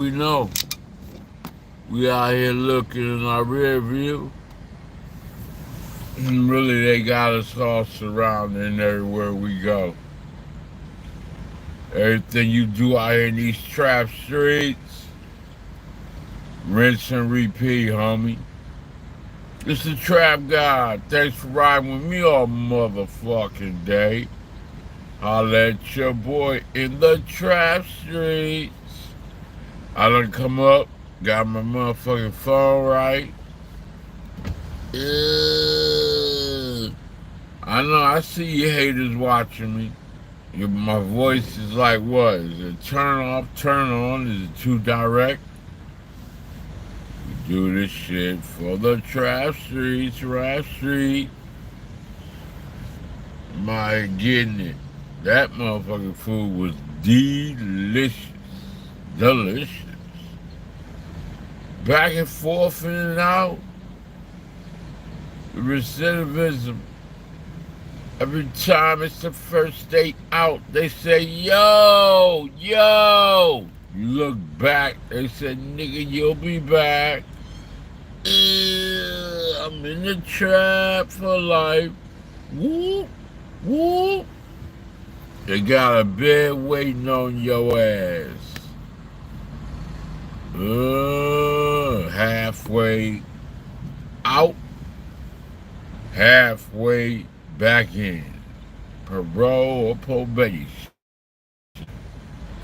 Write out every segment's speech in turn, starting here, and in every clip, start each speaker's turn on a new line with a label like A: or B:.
A: we know. We out here looking in our rear view. And really, they got us all surrounded everywhere we go. Everything you do out here in these trap streets, rinse and repeat, homie. It's the Trap God. Thanks for riding with me all motherfucking day. Holla at your boy in the trap streets. I done come up, got my motherfucking phone right. I know, I see you haters watching me. My voice is like what? Is it turn off, turn on? Is it too direct? We do this shit for the trap streets, rap street. My getting it. That motherfucking food was delicious. Delicious. Back and forth, in and out. Recidivism. Every time it's the first day out, they say, yo, yo. You look back, they said, nigga, you'll be back. I'm in the trap for life. Whoop, whoop. They got a bed waiting on your ass. Halfway out, halfway back in. Parole or probation.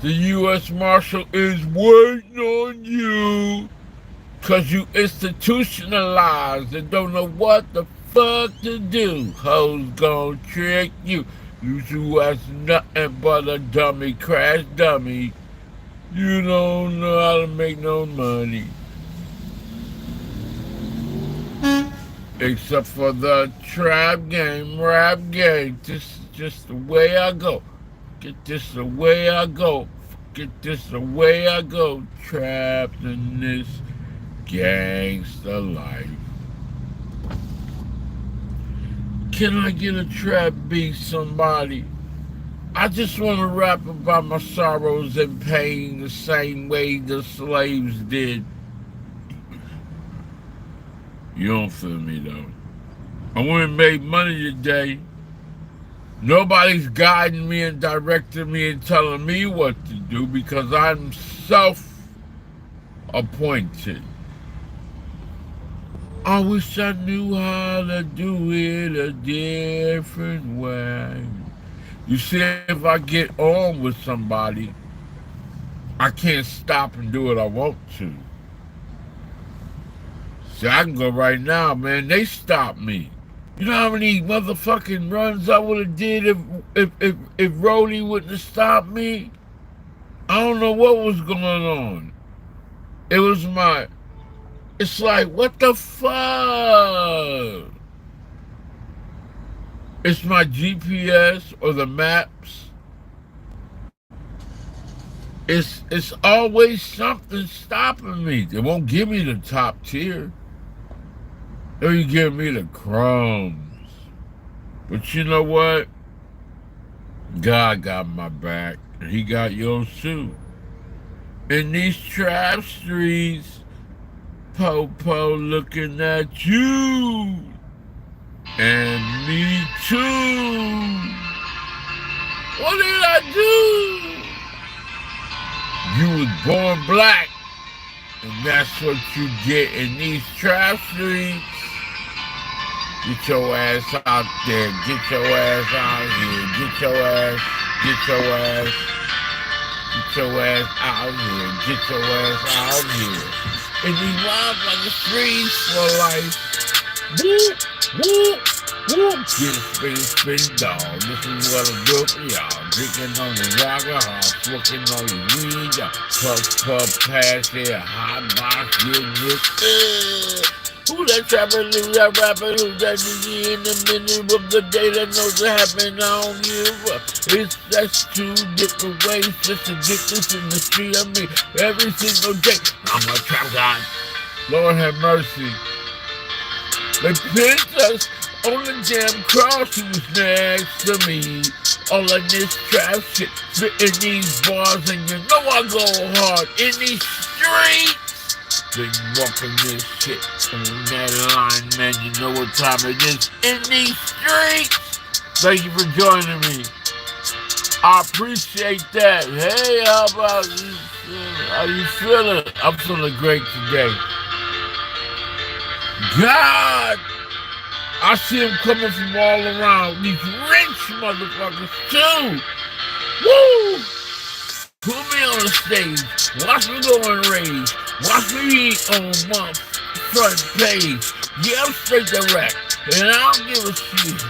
A: The U.S. Marshal is waiting on you because you institutionalized and don't know what the fuck to do. Hoes gon' trick you. You two as nothing but a dummy, crash dummy. You don't know how to make no money. Except for the trap game, rap game. This is just the way I go. Get this the way I go. Get this the way I go. Trapped in this gangsta life. Can I get a trap beat, somebody? I just want to rap about my sorrows and pain the same way the slaves did. You don't feel me, though. I went and made money today. Nobody's guiding me and directing me and telling me what to do because I'm self-appointed. I wish I knew how to do it a different way. You see, if I get on with somebody, I can't stop and do what I want to. See, I can go right now, man. They stopped me. You know how many motherfucking runs I would have did if Rody wouldn't have stopped me? I don't know what was going on. It was it's like, what the fuck? It's my GPS or the maps. It's always something stopping me. They won't give me the top tier. They'll give me the crumbs. But you know what? God got my back. And he got yours too. In these trap streets, Po-Po looking at you. And me too. What did I do? You was born black. And that's what you get in these trap streets. Get your ass out there. Get your ass out here. Get your ass out here. Get your ass out here. And these motherfuckers streets for life. Whoop, whoop, whoop. Get a spin, dog. This is what I do for y'all. Drinking on the alcohol, smoking on your weed, y'all. Puff, pass here, hot box, getting this. Who that trapper, who that rapper, who that DJ in the middle of the day that knows what happened on you? That's two different ways, just a difference in the street of me. Every single day, I'm a trap god. Lord have mercy. They pinned us on the damn cross who was next to me. All of this trap shit, spitting these bars, and you know I go hard in these streets. Been walking this shit on that line, man. You know what time it is in these streets. Thank you for joining me. I appreciate that. Hey, how about you? How you feeling? I'm feeling great today. God, I see them coming from all around. These rich motherfuckers too. Woo! Put me on the stage. Watch me go on rage. Watch me on my front page. Yeah, I'm straight direct, and I don't give a shit.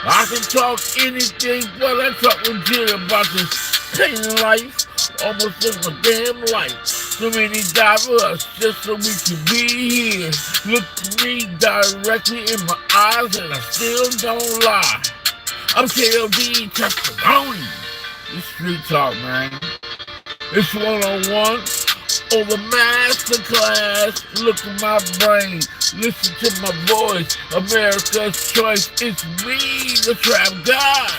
A: I can talk anything, but I talk legit about this pain in life. Almost in my damn life. So many die for us just so we can be here. Look me directly in my eyes and I still don't lie. I'm KOD Testimonies. It's street talk, man. It's one-on-one or the masterclass. Look at my brain. Listen to my voice. America's choice. It's me, the trap god.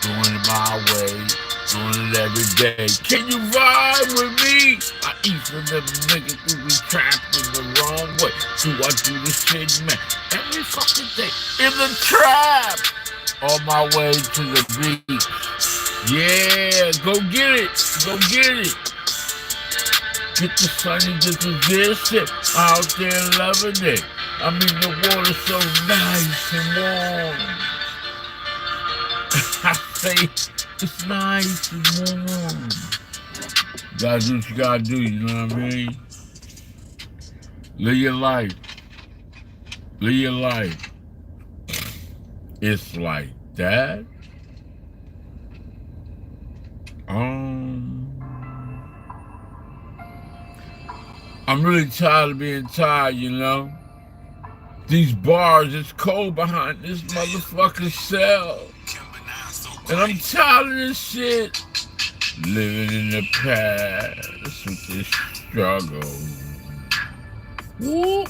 A: Going my way. Doing it every day. Can you vibe with me? I eat for them niggas who be trapped in the wrong way. So I do this shit, man, every fucking day. In the trap. On my way to the beach. Yeah, go get it. Go get it. Get the sunny disposition. Out there loving it. I mean, the water's so nice and warm. I say, it's nice and warm. You gotta do what you gotta do, you know what I mean? Live your life. Live your life. It's like that. I'm really tired of being tired, you know? These bars, it's cold behind this motherfucking cell. And I'm tired of this shit. Living in the past with this struggle. Woo,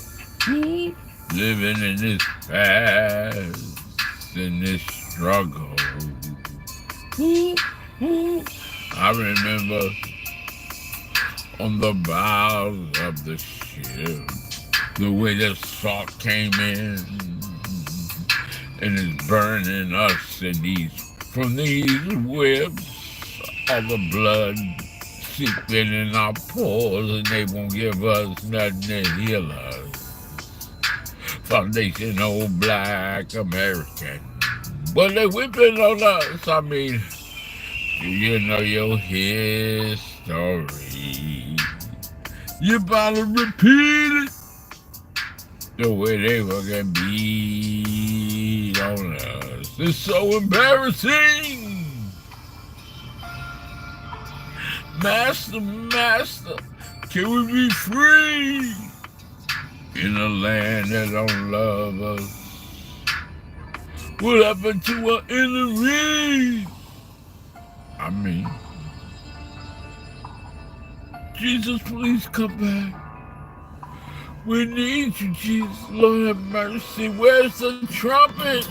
A: woo. Living in this past in this struggle. Woo, woo. I remember on the bows of the ship, the way the salt came in and it's burning us in these, from these whips. All the blood seeping in our pores, and they won't give us nothing to heal us. Foundational Black American, but they whipping on us. I mean, do you know your history? You about to repeat it the way they fucking beat on us. It's so embarrassing. Master, master, can we be free in a land that don't love us? What happened to our enemies? I mean, Jesus, please come back. We need you, Jesus. Lord have mercy. Where's the trumpet?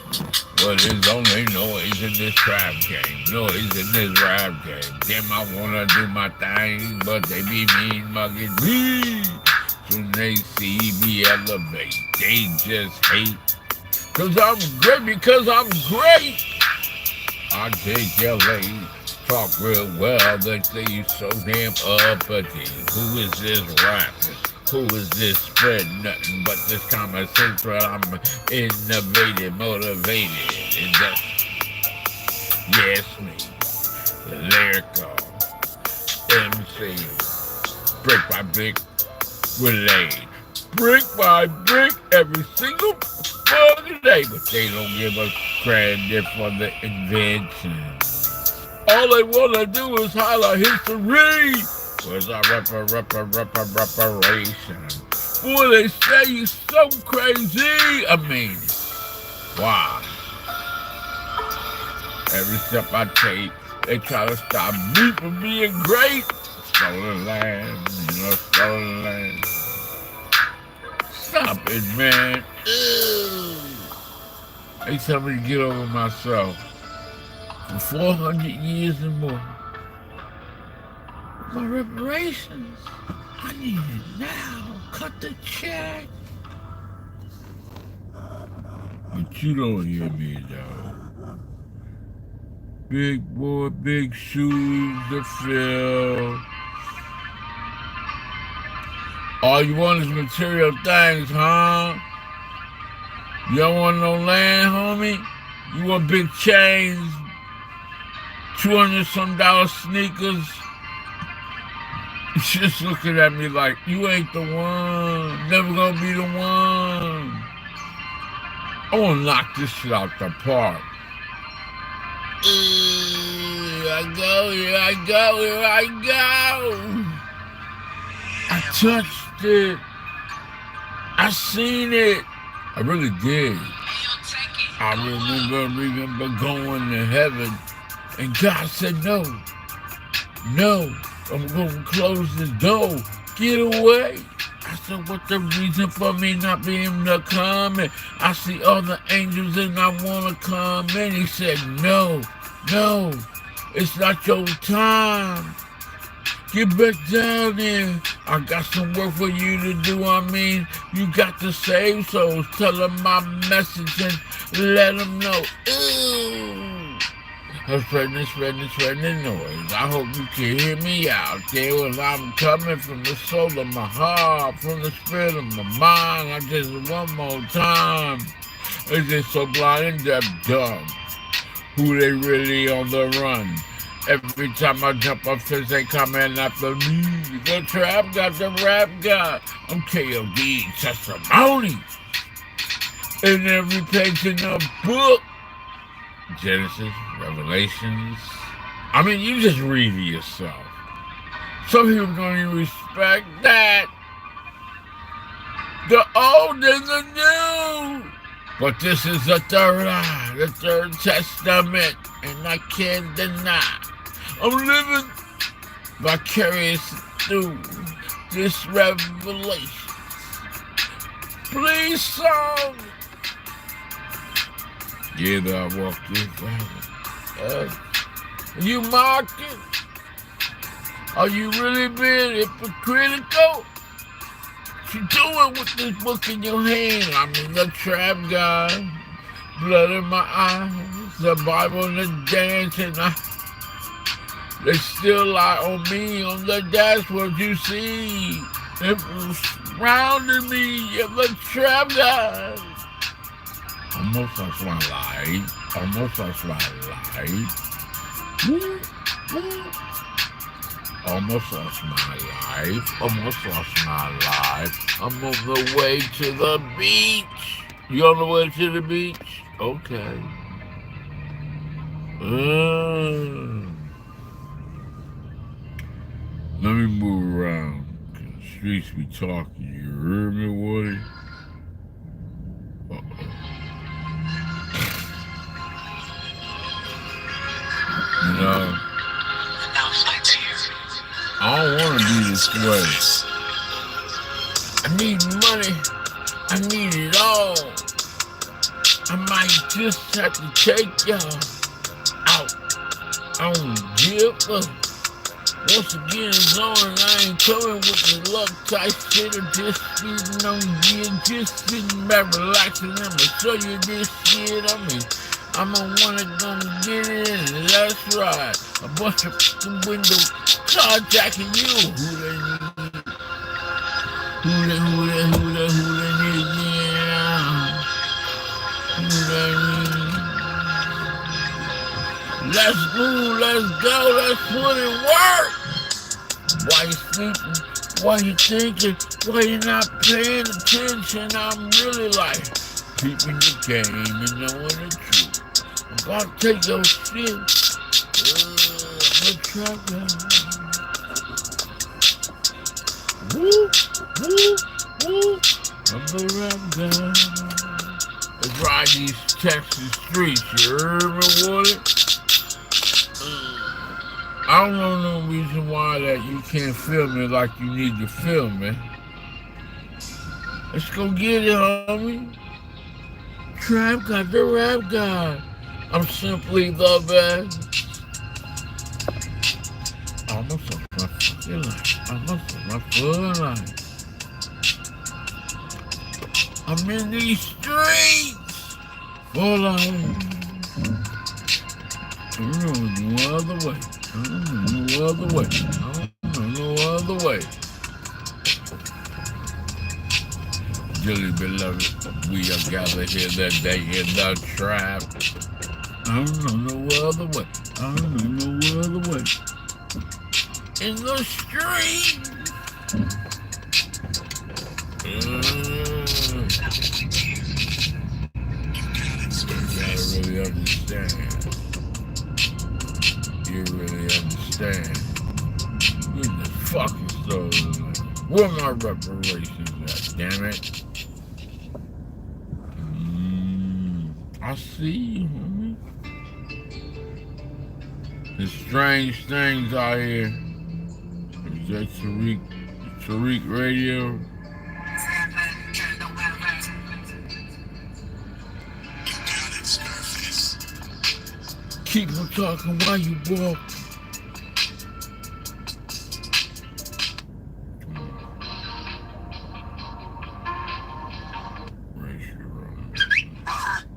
A: Well, there's only noise in this trap game. Noise in this rap game. Damn, I wanna do my thing, but they be mean mugging me. When they see me elevate, they just hate. Cause I'm great, because I'm great. Articulate, talk real well. They say you so damn uppity. Who is this rapping? Who is this spreading nothing but this common sense? But I'm innovative, motivated, and that's, yes, me, the lyrical MC, brick by brick, we're laid, brick by brick, every single fucking day, but they don't give us credit for the invention. All they want to do is highlight history. Where's our reparation? Boy, they say you so crazy. I mean, wow. Every step I take, they try to stop me from being great. Stolen land, you know, stolen land. Stop it, man. Ew. They tell me to get over myself. For 400 years and more. My reparations. I need it now. Cut the check. But you don't hear me, though. Big boy, big shoes to fill. All you want is material things, huh? You don't want no land, homie? You want big chains, $200-some sneakers? Just looking at me like, you ain't the one. Never gonna be the one. I wanna knock this shit out the park. Here I go, here I go, here I go. I touched it. I seen it. I really did. I remember going to heaven, and God said, no, I'm gonna close the door. Get away. I said, what's the reason for me not being able to come in? I see all the angels and I wanna come in. He said, no, it's not your time. Get back down there. I got some work for you to do. I mean, you got to save souls. Tell them my message and let them know. Ooh. I'm spreading the noise. I hope you can hear me out there when I'm coming from the soul of my heart, from the spirit of my mind. I just one more time. It's just so blind and deaf dumb. Who they really on the run? Every time I jump off fence, they coming after me. The trap got the rap god. I'm KOD testimonies. In every page in the book. Genesis, Revelations. I mean, you just read it yourself. Some people don't even respect that. The old and the new. But this is the third eye, the third testament, and I can't deny. I'm living vicarious through this revelation. Please, song. Yeah, I walk this valley. You mocking? Are you really being hypocritical? What you doing with this book in your hand? I mean, the trap guy, blood in my eyes, the Bible and the dance, and they still lie on me on the dashboard. You see, it surrounding me. You're the trap guy. Almost lost my life. Almost lost my life. Almost lost my life. Almost lost my life. I'm on the way to the beach. You on the way to the beach? Okay. Let me move around. The streets be talking. You heard me, Woody? You know, I don't want to be this way. I need money. I need it all. I might just have to take y'all out. I don't give up. Once again, it's on, and I ain't coming with the luck type shit. I'm just sitting on you, just sitting back relaxing. I'ma show you this shit. I mean, I'm a one that gonna get it in, and that's right. A bunch of window carjacking you. Who they need? Who they need? Yeah. Who they need? Let's move, let's go, let's put it work. Why you sleeping? Why you thinking? Why you not paying attention? I'm really like peeping the game and knowing the truth. I'm about to take your shit. I'm a trap guy. Woo, woo, woo. I'm a rap guy. Let's ride these Texas streets. You heard me, Woody? I don't know no reason why that you can't feel me like you need to feel me. Let's go get it, homie. Trap got the rap guy. I'm simply the best. Almost off my You're like, I hustle my full life. I'm in these streets for life. I don't know no other way. I don't know no other way. I don't know no other way. Dearly beloved, we are gathered here today in the trap. I don't know no other way. I don't know no other way. In the street. You gotta really understand. You really understand. What the fuck is those? Where my reparations at, damn it? I see you, homie. There's strange things out here. Is that Tariq Radio? Keep on talking while you walk.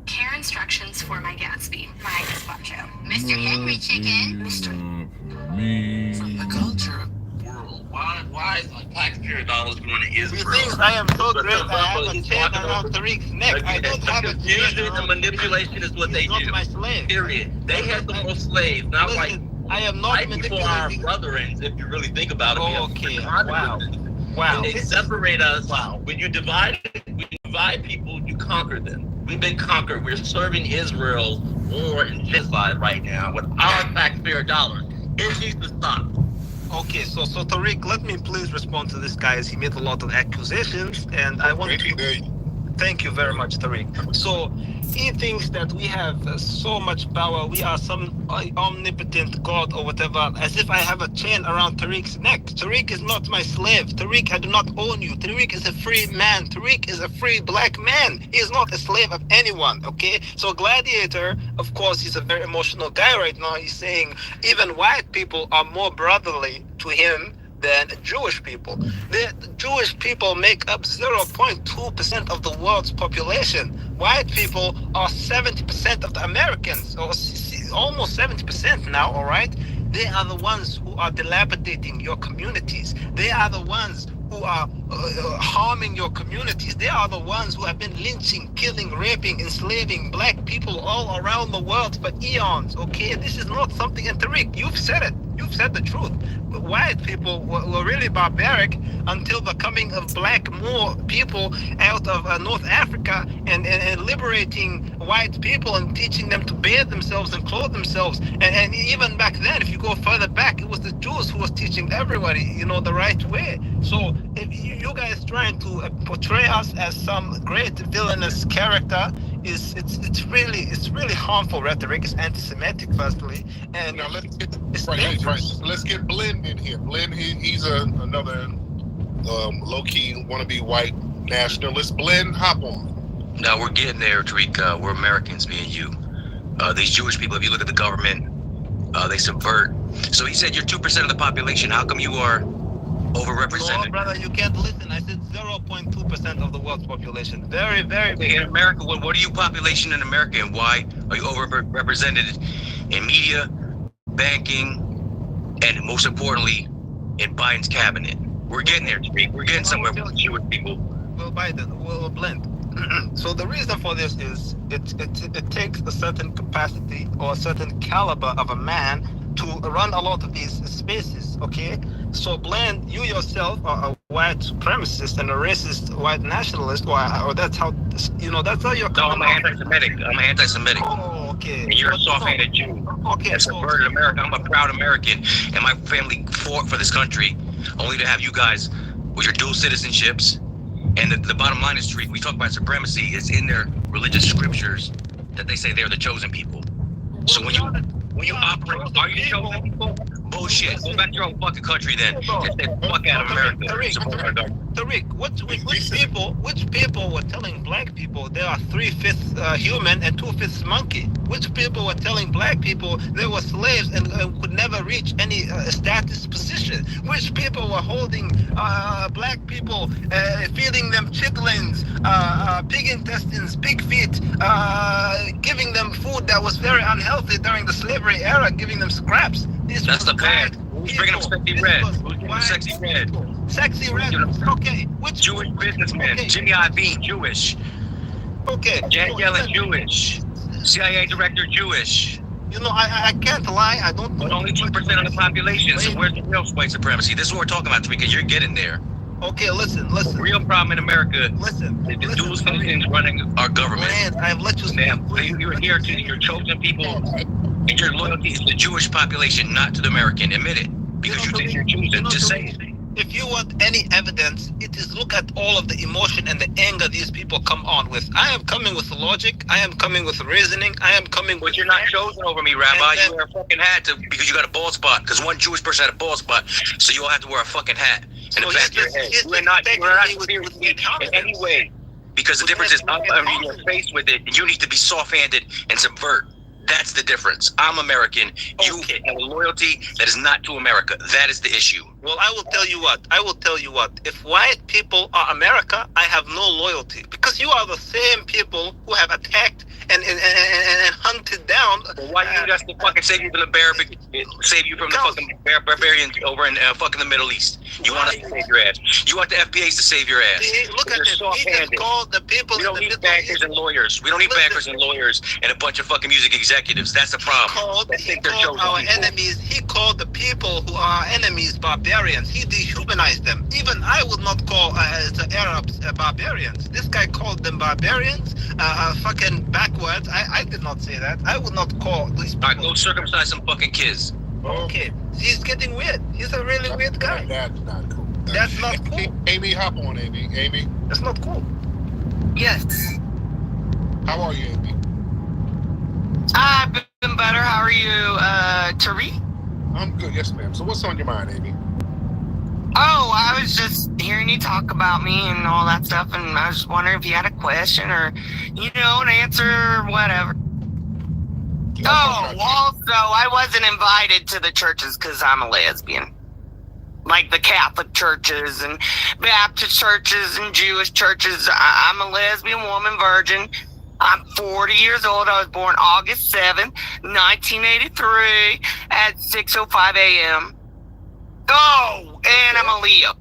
B: Care instructions for my Gatsby, my gazpacho. Mr. Henry Chicken.
C: From the culture world, why is like taxpayer dollars going to Israel?
D: You think I am so great? I have a chain around Tariq's neck. I don't have a
C: confusion and manipulation is what they do.
D: He's not my slave.
C: Period. They had the most slaves, not
D: Listen,
C: like
D: I am not
C: people are our brethren. If you really think about it,
D: okay. Wow.
C: They separate us. Wow. When you divide people, you conquer them. We've been conquered. We're serving Israel's war and genocide right now with our taxpayer dollars. It needs to stop.
D: Okay, so Tariq, let me please respond to this guy as he made a lot of accusations, and I want to thank you very much, Tariq. So he thinks that we have so much power, we are some omnipotent God or whatever, as if I have a chain around Tariq's neck. Tariq is not my slave. Tariq, I do not own you. Tariq is a free man. Tariq is a free black man. He is not a slave of anyone, okay? So Gladiator, of course, he's a very emotional guy right now. He's saying even white people are more brotherly to him than Jewish people. The Jewish people make up 0.2% of the world's population. White people are 70% of the Americans, or almost 70% now, all right? They are the ones who are dilapidating your communities. They are the ones who are harming your communities. They are the ones who have been lynching, killing, raping, enslaving black people all around the world for eons, okay? This is not something, and Tariq, you've said it. You've said the truth. White people were really barbaric until the coming of black more people out of North Africa and liberating white people and teaching them to bathe themselves and clothe themselves. And even back then, if you go further back, it was the Jews who was teaching everybody, the right way. So if you guys trying to portray us as some great villainous character, it's really harmful rhetoric. It's anti-Semitic, firstly, and
E: now let's get Blend in here. Blend, he's another low-key wannabe white nationalist. Blend, hop on.
F: Now we're getting there, Tariq. We're Americans, me and you. These Jewish people, if you look at the government, they subvert. So he said you're 2% of the population. How come you are overrepresented?
D: No, brother, you can't listen. I said 0.2% of the world's population. Very, very big.
F: In America, what are you population in America, and why are you overrepresented in media, banking, and most importantly, in Biden's cabinet? We're getting there, Tariq. We're getting somewhere with Jewish people.
D: Well, Biden, will Blend. So the reason for this is it takes a certain capacity or a certain caliber of a man to run a lot of these spaces, okay? So Blend, you yourself are a white supremacist and a racist white nationalist, or that's how, that's how you're coming.
F: No, I'm anti-Semitic. I'm anti-Semitic.
D: Oh, okay.
F: And you're a soft-handed Jew.
D: Okay.
F: That's subverted America. I'm a proud American, and my family fought for this country only to have you guys with your dual citizenships. And the bottom line is, Tariq, we talk about supremacy. It's in their religious scriptures that they say they're the chosen people. So when you operate, are you chosen people? Bullshit. Go back to your own fucking country then. Just say fuck out of America.
D: Tariq, which people were telling black people they are 3/5 human and 2/5 monkey? Which people were telling black people they were slaves and could never reach any status position? Which people were holding black people, feeding them chitlins, pig intestines, pig feet, giving them food that was very unhealthy during the slavery era, giving them scraps.
F: That's the bad. Who's bringing them sexy red? Who's bringing them sexy red?
D: Sexy red. Okay. Which
F: Jewish businessman.
D: Okay.
F: Jimmy Iovine, Jewish.
D: Okay.
F: Jan Yellen, Jewish. CIA director, Jewish.
D: You know, I can't lie. I don't.
F: But only 2% of the population. So where's the real white supremacy? This is what we're talking about, Tweeka. You're getting there.
D: Okay, listen.
F: The real problem in America
D: Listen.
F: is the dual citizens running our government.
D: Man, I've let you speak.
F: Ma'am, you're here to your chosen people, and your loyalty is to the Jewish population, not to the American. Admit it, because you think you're chosen. Just say it.
D: If you want any evidence, it is look at all of the emotion and the anger these people come on with. I am coming with logic. I am coming with reasoning. I am coming with.
F: But you're not chosen over me, Rabbi. You wear a fucking hat because you got a bald spot. Because one Jewish person had a bald spot, so you all have to wear a fucking hat and a back of your head. We're not superior to me in any way. Because the difference is I'm in your face with it, and you need to be soft-handed and subvert. That's the difference. I'm American. You have a loyalty that is not to America. That is the issue.
D: Well, I will tell you what. If white people are America, I have no loyalty. Because you are the same people who have attacked and hunted down.
F: Well, why you just to fucking save you from the fucking barbarians over in fucking the Middle East? You want us to save your ass. You want the FBAs to save your ass.
D: Look at it. He just called the people.
F: We don't need bankers and lawyers. We don't need bankers and lawyers and a bunch of fucking music executives. That's the problem.
D: He called our enemies. He called the people who are enemies barbarians. He dehumanized them. Even I would not call the Arabs barbarians. This guy called them barbarians. Fucking backwards. I did not say that. I would not call these people.
F: All right, go circumcise some fucking kids.
D: Okay. He's getting weird. He's a really weird guy.
E: That's not cool.
D: That's not cool.
E: Amy, hop on, Amy. Amy.
D: That's not cool.
G: Yes.
E: How are you, Amy?
G: I've been better. How are you, Tariq?
E: I'm good, yes, ma'am. So what's on your mind, Amy?
G: Oh, I was just hearing you talk about me and all that stuff, and I was just wondering if you had a question or, an answer, whatever. Oh, also, I wasn't invited to the churches because I'm a lesbian. Like the Catholic churches and Baptist churches and Jewish churches. I'm a lesbian woman, virgin. I'm 40 years old. I was born August 7th, 1983 at 6:05 a.m. Oh, and I'm a Leo.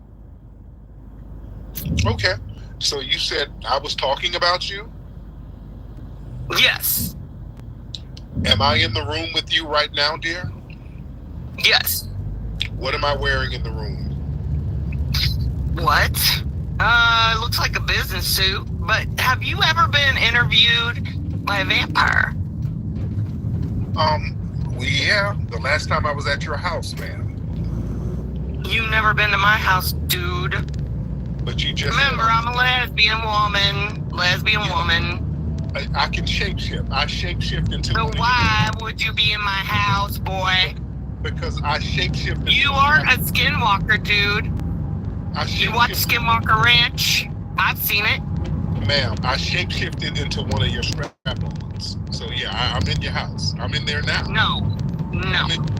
E: Okay. So you said I was talking about you?
G: Yes.
E: Am I in the room with you right now, dear?
G: Yes.
E: What am I wearing in the room?
G: What? It looks like a business suit. But have you ever been interviewed by a vampire?
E: Yeah. The last time I was at your house, ma'am.
G: You've never been to my house, dude.
E: But you just...
G: Remember, I'm a lesbian woman.
E: I can shapeshift. I shapeshift into...
G: So why would you be in my house, boy?
E: Because I shapeshift...
G: You are a skinwalker, dude. You watch Skinwalker Ranch? I've seen it.
E: Ma'am, I shapeshifted into one of your strap-ons. So yeah, I'm in your house. I'm in there now.
G: No,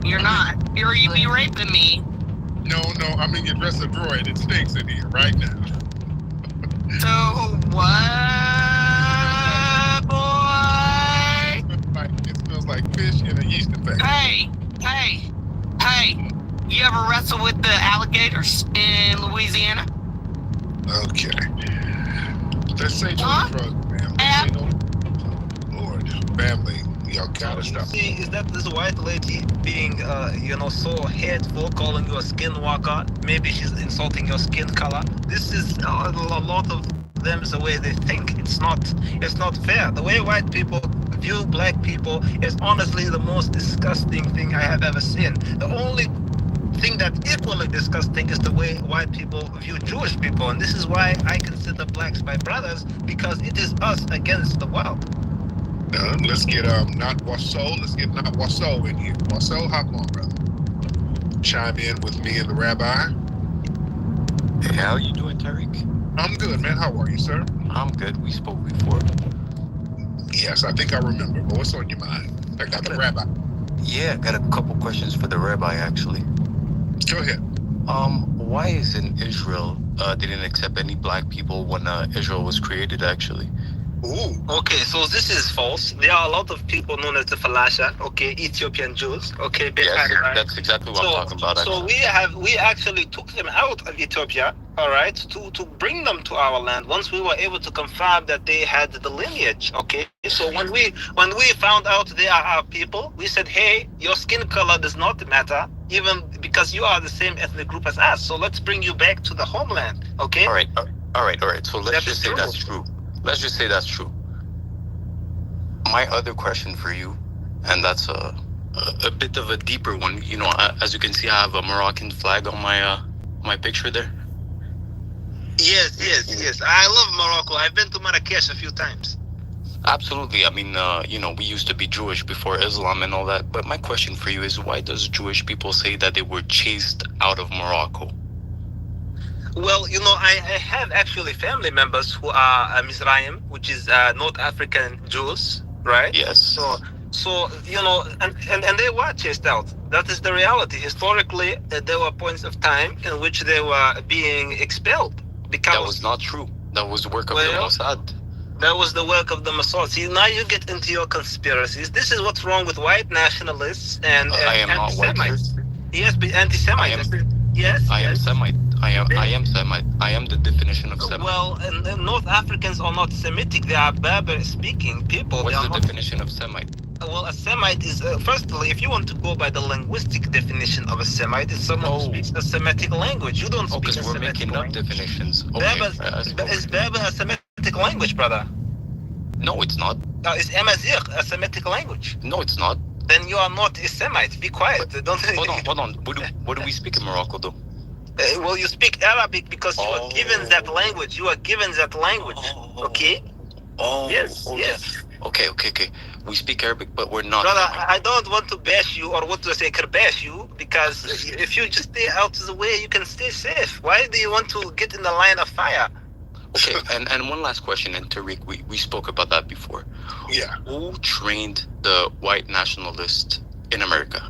G: you're not. You be raping me.
E: No, I'm in your dresser drawer and it stinks in here right now.
G: So what, boy?
E: It smells like fish in a yeast infection.
G: Hey! You ever wrestle with the alligators in Louisiana?
E: Okay. Let's say no drugs, ma'am. Let's say no... Lord, family, y'all gotta stop.
D: See, is that this white lady being, so hateful, calling you a skinwalker? Maybe she's insulting your skin color. This is a lot of them is the way they think. It's not fair. The way white people view black people is honestly the most disgusting thing I have ever seen. The only thing that's equally disgusting is the way white people view Jewish people, and this is why I consider blacks my brothers, because it is us against the world.
E: Let's get not Wasso. Let's get not Wasso in here. Wasso, hop on, brother. Chime in with me and the rabbi.
H: Hey, how are you doing, Tariq?
E: I'm good, man. How are you, sir?
H: I'm good. We spoke before.
E: Yes, I think I remember. But what's on your mind? I got the rabbi.
H: Yeah, I got a couple questions for the rabbi, actually.
E: Go ahead.
H: Why isn't Israel didn't accept any black people when Israel was created, actually?
E: Ooh.
D: Okay, so this is false. There are a lot of people known as the Falasha, okay, Ethiopian Jews, okay,
H: Yes,
D: right?
H: that's exactly what I'm talking about,
D: So
H: actually.
D: we actually took them out of Ethiopia, all right, to bring them to our land once we were able to confirm that they had the lineage, okay? So when we found out they are our people, we said, hey, your skin color does not matter, even because you are the same ethnic group as us. So let's bring you back to the homeland, okay?
H: All right. So let's just say that's true. Let's just say that's true. My other question for you, and that's a bit of a deeper one. You know, as you can see, I have a Moroccan flag on my picture there.
D: Yes. I love Morocco. I've been to Marrakesh a few times.
H: Absolutely. I mean, we used to be Jewish before Islam and all that. But my question for you is, why does Jewish people say that they were chased out of Morocco?
D: Well, I have actually family members who are Mizraim, which is North African Jews, right?
H: Yes.
D: So and they were chased out. That is the reality. Historically, there were points of time in which they were being expelled. Because
H: that was not true. That was the work of the Mossad.
D: That was the work of the Mossad. See, now you get into your conspiracies. This is what's wrong with white nationalists and
H: I am not white.
D: Yes, but anti-Semites. Yes.
H: I am Semite. I am Semite. I am the definition of Semite.
D: Well, and North Africans are not Semitic. They are Berber-speaking people.
H: What's the definition of Semite?
D: Well, a Semite is, firstly, if you want to go by the linguistic definition of a Semite, it's someone who speaks a Semitic language. You don't speak a Semitic language.
H: Because we're making up definitions.
D: Okay. Is Berber a Semitic language, brother?
H: No, it's not.
D: Is Amazigh a Semitic language?
H: No, it's not.
D: Then you are not a Semite. Be quiet.
H: Hold on. What do we speak in Morocco, though?
D: Well, you speak Arabic because you are given that language. Okay? Yes.
H: Okay. We speak Arabic, but we're not.
D: Brother, I don't want to bash you or what to say, kerbash you, because if you just stay out of the way, you can stay safe. Why do you want to get in the line of fire?
H: Okay, and one last question, and Tariq, we spoke about that before.
E: Yeah.
H: Who trained the white nationalists in America?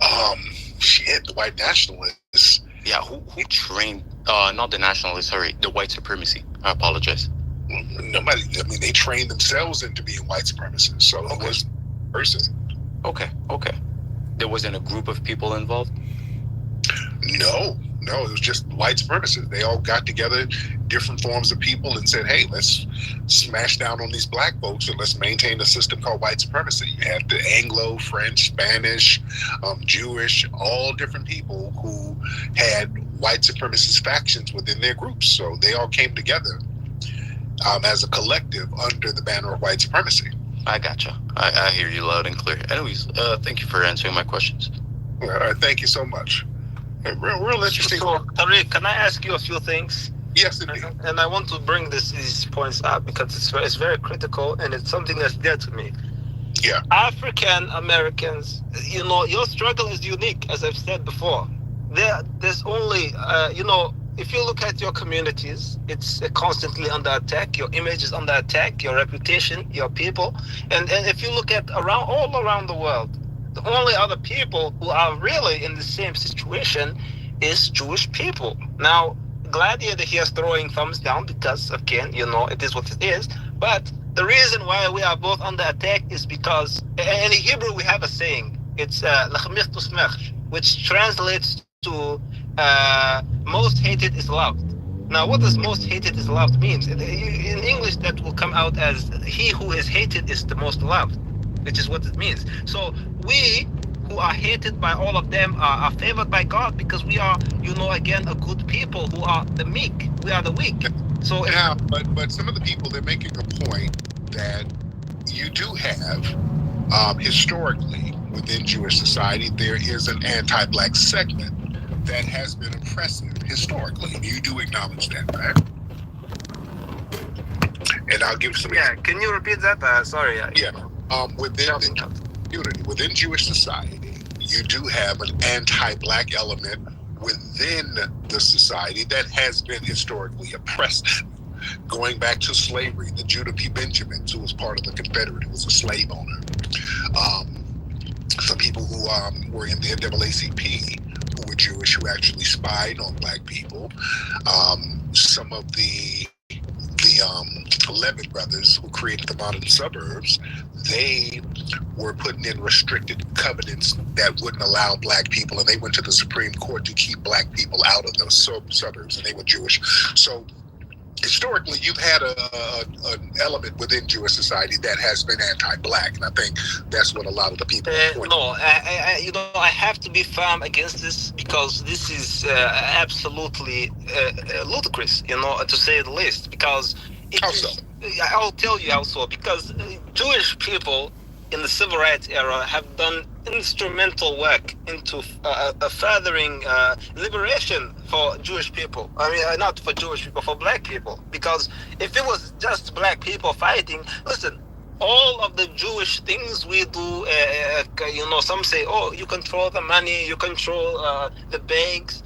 E: The white nationalists.
H: Yeah, who trained, not the nationalists, sorry, the white supremacy. I apologize.
E: Nobody, I mean, they trained themselves into being white supremacists, so it was a person.
H: Okay. There wasn't a group of people involved?
E: No, it was just white supremacists. They all got together, different forms of people, and said, hey, let's smash down on these black folks and let's maintain a system called white supremacy. You had the Anglo, French, Spanish, Jewish, all different people who had white supremacist factions within their groups. So they all came together as a collective under the banner of white supremacy.
H: I gotcha. I hear you loud and clear. Anyways, thank you for answering my questions.
E: All right, thank you so much. Real interesting.
D: So, Tariq, can I ask you a few things?
E: Yes, indeed.
D: And I want to bring these points up because it's very critical and it's something that's dear to me.
E: Yeah.
D: African Americans, your struggle is unique, as I've said before. There's only, if you look at your communities, it's constantly under attack. Your image is under attack, your reputation, your people. And if you look at all around the world, the only other people who are really in the same situation is Jewish people. Now, Gladiator here is throwing thumbs down because, again, it is what it is. But the reason why we are both under attack is because, in Hebrew, we have a saying. It's which translates to most hated is loved. Now, what does most hated is loved means? In English, that will come out as he who is hated is the most loved, which is what it means. So we who are hated by all of them are favored by God because we are, again, a good people who are the meek. We are the weak. So
E: now, but some of the people, they're making a point that you do have historically within Jewish society, there is an anti-black segment that has been oppressive historically. You do acknowledge that, right? And I'll give some.
D: Yeah, can you repeat that? Sorry.
E: Within Jewish society, you do have an anti-black element within the society that has been historically oppressive. going back to slavery, the Judah P. Benjamin, who was part of the Confederate, who was a slave owner. Some people who were in the NAACP, who were Jewish, who actually spied on black people. Some of the Levitt brothers, who created the modern suburbs, they were putting in restricted covenants that wouldn't allow black people, and they went to the Supreme Court to keep black people out of those suburbs, and they were Jewish. So historically, you've had an element within Jewish society that has been anti-black, and I think that's what a lot of the people
D: no, I have to be firm against this, because this is absolutely ludicrous, to say the least. Because I'll tell you also, because Jewish people in the civil rights era have done instrumental work into furthering liberation for Jewish people. I mean, not for Jewish people, for black people. Because if it was just black people fighting, listen, all of the Jewish things we do, some say, oh, you control the money, you control the banks.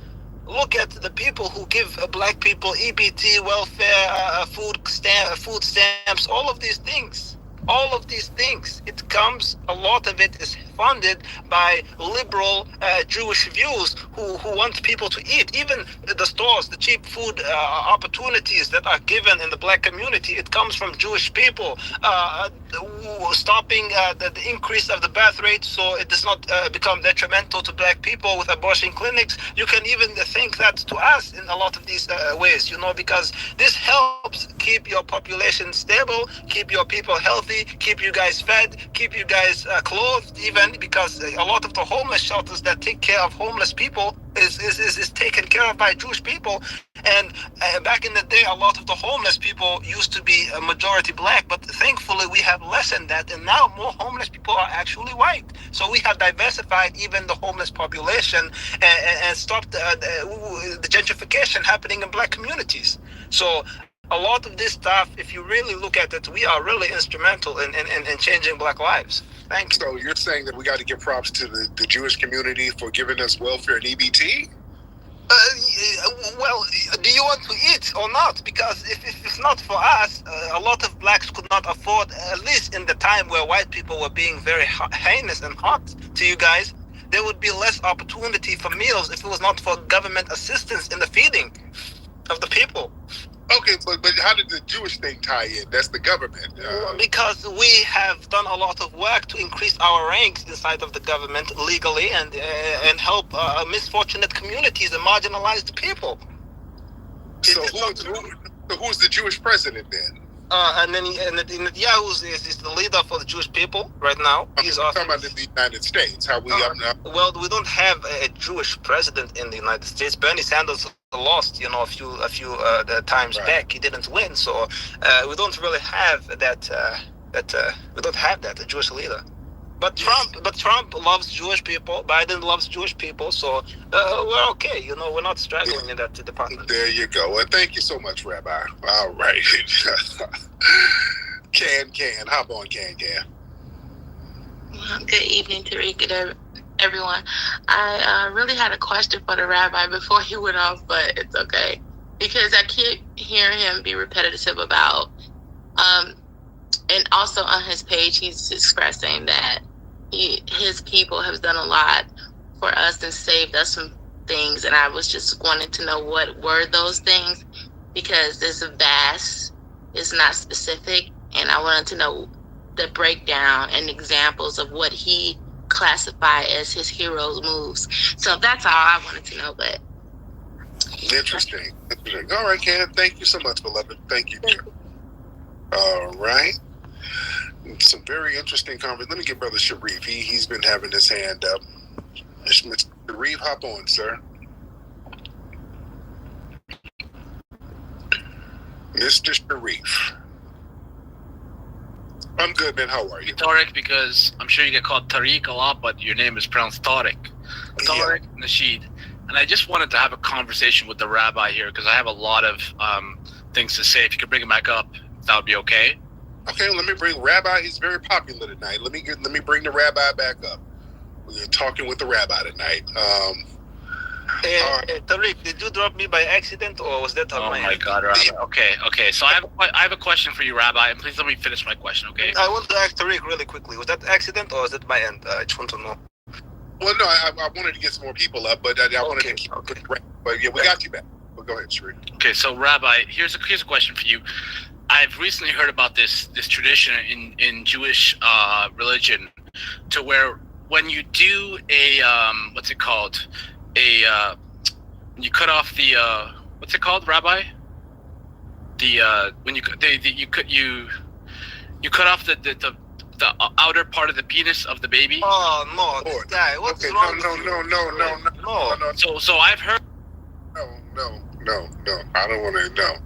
D: Look at the people who give black people EBT, welfare, food stamps, all of these things. All of these things, a lot of it is funded by liberal Jewish views who want people to eat. Even the stores, the cheap food opportunities that are given in the black community, it comes from Jewish people. Stopping the increase of the birth rate so it does not become detrimental to black people with abortion clinics. You can even think that to us in a lot of these ways, because this helps keep your population stable, keep your people healthy, keep you guys fed, keep you guys clothed, even because a lot of the homeless shelters that take care of homeless people is taken care of by Jewish people. And back in the day, a lot of the homeless people used to be a majority black, but thankfully we have lessened that, and now more homeless people are actually white. So we have diversified even the homeless population and stopped the gentrification happening in black communities. So a lot of this stuff, if you really look at it, we are really instrumental in changing black lives. Thank you.
E: So you're saying that we got to give props to the Jewish community for giving us welfare and EBT?
D: Well, do you want to eat or not? Because if it's not for us, a lot of blacks could not afford, at least in the time where white people were being very heinous and hot to you guys, there would be less opportunity for meals if it was not for government assistance in the feeding of the people.
E: Okay, but how did the Jewish thing tie in? That's the government.
D: Because we have done a lot of work to increase our ranks inside of the government legally and help misfortunate communities and marginalized people.
E: So who's the Jewish president then?
D: And Netanyahu is the leader for the Jewish people right now. He's
E: talking about in the United States. How we
D: well, we don't have a Jewish president in the United States. Bernie Sanders lost, a few times back. He didn't win, so we don't really have that. We don't have that, a Jewish leader. But Trump loves Jewish people. Biden loves Jewish people. So we're okay. We're not struggling in that department.
E: There you go. Well, thank you so much, Rabbi. All right. Can. Hop on, Can.
I: Good evening, Tariq and everyone. I really had a question for the rabbi before he went off, but it's okay. Because I keep hearing him be repetitive about, and also on his page, he's expressing that his people have done a lot for us and saved us from things. And I was just wanting to know what were those things, because it's vast, it's not specific. And I wanted to know the breakdown and examples of what he classified as his hero's moves. So that's all I wanted to know. But
E: Interesting. All right, Ken. Thank you so much, beloved. Thank you, dear. All right. Some very interesting conversation. Let me get Brother Sharif. He's been having his hand up. Mr. Sharif, hop on, sir. Mr. Sharif. I'm good, man. How are you?
J: Tariq, because I'm sure you get called Tariq a lot, but your name is pronounced Tariq. Tariq Nasheed. And I just wanted to have a conversation with the rabbi here, because I have a lot of things to say. If you could bring him back up, that would be okay.
E: Okay, let me bring Rabbi. He's very popular tonight. Let me bring the rabbi back up. We're talking with the rabbi tonight.
D: Tariq, did you drop me by accident or was that on
J: Oh
D: my
J: my
D: end?
J: God, Rabbi. Okay. So I have a question for you, Rabbi, and please let me finish my question, okay?
D: I want to ask Tariq really quickly. Was that accident or was that my end? I just want to know.
E: Well, no, I wanted to get some more people up, but I wanted to keep it right. But yeah, we got you back. But go ahead, Sheree.
J: Okay, so Rabbi, here's a question for you. I've recently heard about this tradition in Jewish religion, to where when you do a what's it called, you cut off the what's it called, Rabbi? The when you cut off the outer part of the penis of the baby.
D: Oh no, this guy. What's wrong with you?
E: No.
J: So I've heard.
E: No. I don't want to.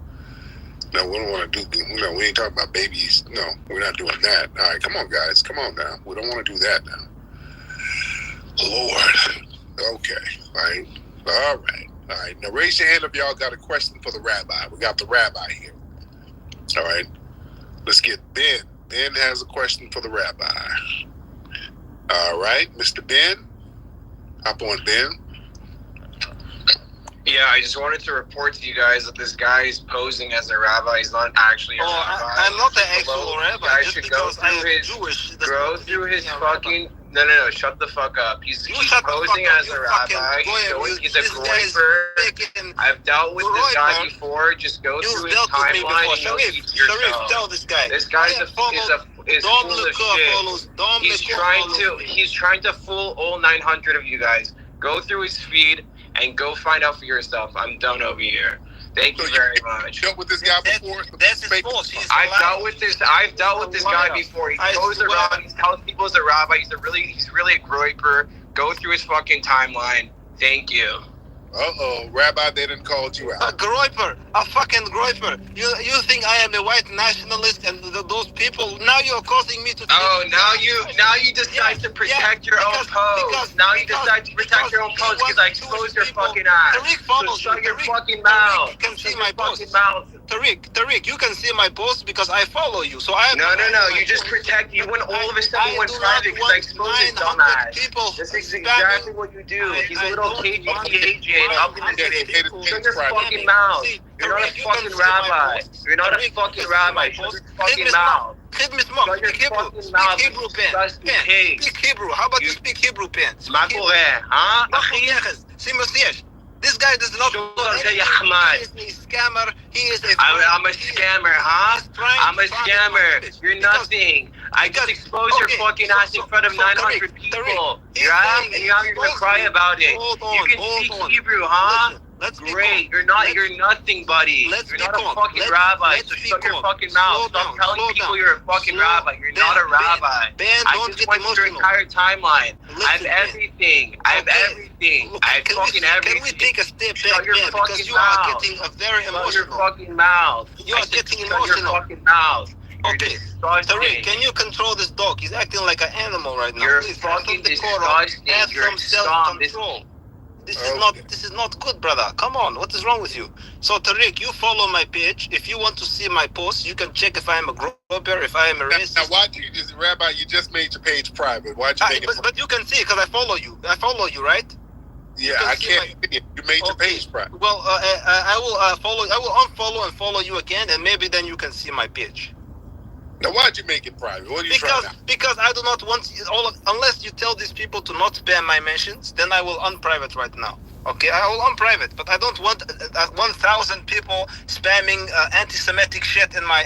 E: No, we don't want to do. No, we ain't talking about babies. No, we're not doing that. All right, come on, guys. Come on now. We don't want to do that now. Lord. Okay. All right. Now raise your hand if y'all got a question for the rabbi. We got the rabbi here. All right. Let's get Ben. Ben has a question for the rabbi. All right, Mr. Ben. Hop on, Ben.
K: Yeah, I just wanted to report to you guys that this guy is posing as a rabbi. He's not actually a rabbi.
D: I'm not an actual rabbi.
K: You guys
D: Just
K: should go
D: because I
K: through
D: am
K: his,
D: Jewish.
K: go through his fucking... No, shut the fuck up. He's posing as a rabbi. He's a groiper. I've dealt with this guy before. Just go through his timeline and you'll see for yourself.
D: Tell this guy.
K: This guy's is full of shit. He's trying to fool all 900 of you guys. Go through his feed and go find out for yourself. I'm done over here. Thank you very much.
E: Dealt with this guy before?
D: That's his fault.
K: I've dealt with this guy before. He goes around. He tells people he's a rabbi. He's really a groiper. Go through his fucking timeline. Thank you.
E: Rabbi, they didn't call you out.
D: A groiper, a fucking groiper. You think I am a white nationalist and those people? Now you're causing me to.
K: Oh, now you decide to protect your own pose. Now you decide to protect your own pose because I exposed your fucking ass.
D: Tariq follows
K: so shut your fucking mouth.
D: You can see my post.
K: Tariq,
D: you can see my post because I follow you. So I.
K: No. You just protect. You went all of a sudden went private because I exposed your dumbass. This is exactly what you do. He's a little KJ. Up in this bitch. Shut your fucking mouth. You're not a fucking rabbi. You're not a fucking rabbi. Shut your fucking mouth.
D: Shut your fucking mouth.
K: Hebrew, Ben.
D: Speak Hebrew. How about you speak Hebrew, Ben?
K: מה קורה?
D: This guy does not know anything. He is a scammer. He is a...
K: I'm a scammer, huh? I'm a scammer. You're nothing. I just exposed your fucking ass in front of 900 people. Yeah? And now you're gonna cry about it. You can speak Hebrew, huh? Great. You're nothing, buddy. You're not a fucking rabbi, so shut your fucking mouth. Stop telling people you're a fucking rabbi. You're not a rabbi. I just went through your entire timeline. I have everything. I have fucking everything.
D: Can we take a step back,
K: Ben?
D: Because you are getting very emotional.
K: Shut your fucking mouth.
D: You are getting emotional.
K: Shut your fucking mouth.
D: Okay, Tariq, can you control this dog? He's acting like an animal right now.
K: You're fucking disgusting.
D: You're self-control. This is not good, brother. Come on, what is wrong with you? So Tariq, you follow my page. If you want to see my posts, you can check if I am a groper, if I am a racist.
E: Now, why do you just, Rabbi? You just made your page private. Why'd you make it?
D: But you can see because I follow you. I follow you, right?
E: Yeah, I can't. You made your page private.
D: Well, I will follow. I will unfollow and follow you again, and maybe then you can see my page.
E: Now, why'd you make it private? What are you trying to...
D: Because I do not want unless you tell these people to not spam my mentions, then I will unprivate right now. Okay, I will unprivate, but I don't want 1,000 people spamming anti-Semitic shit in my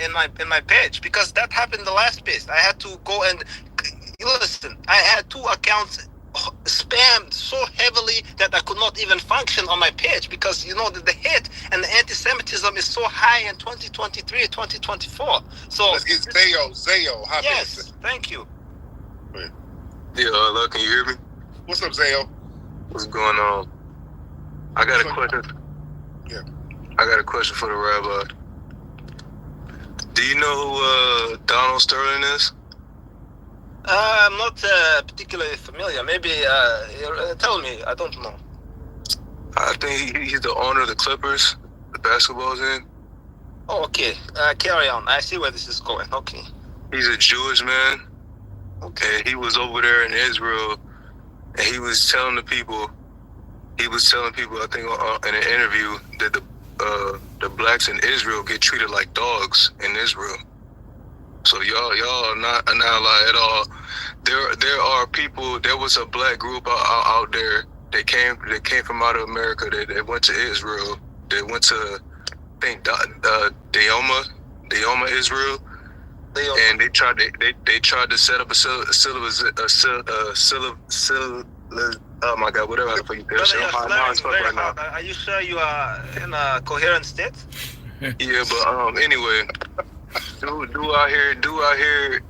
D: page because that happened the last page. I had to go and listen. I had 2 accounts spammed so heavily that I could not even function on my page because you know the hate and the anti-Semitism is so high in 2023, 2024. So
E: let's get Zayo.
D: Yes, thank you.
L: Yeah, hello, can you hear me?
E: What's up, Zayo?
L: What's going on? I got a question.
E: Yeah.
L: I got a question for the rabbi. Do you know who Donald Sterling is?
D: I'm not particularly familiar. Maybe tell me. I don't know.
L: I think he's the owner of the Clippers, the basketball team.
D: Oh, okay. Carry on. I see where this is going. Okay.
L: He's a Jewish man. Okay. He was over there in Israel, and he was telling the people he was telling people, I think, in an interview that the blacks in Israel get treated like dogs in Israel. So y'all are not an ally at all. There are people. There was a black group out there. They came from out of America. They went to Israel. They went to, I think, Deoma, Israel, and they tried to set up oh my God, whatever the fuck you say.
D: Right now. Are you sure you are in a coherent state?
L: Yeah, but anyway, dude out here,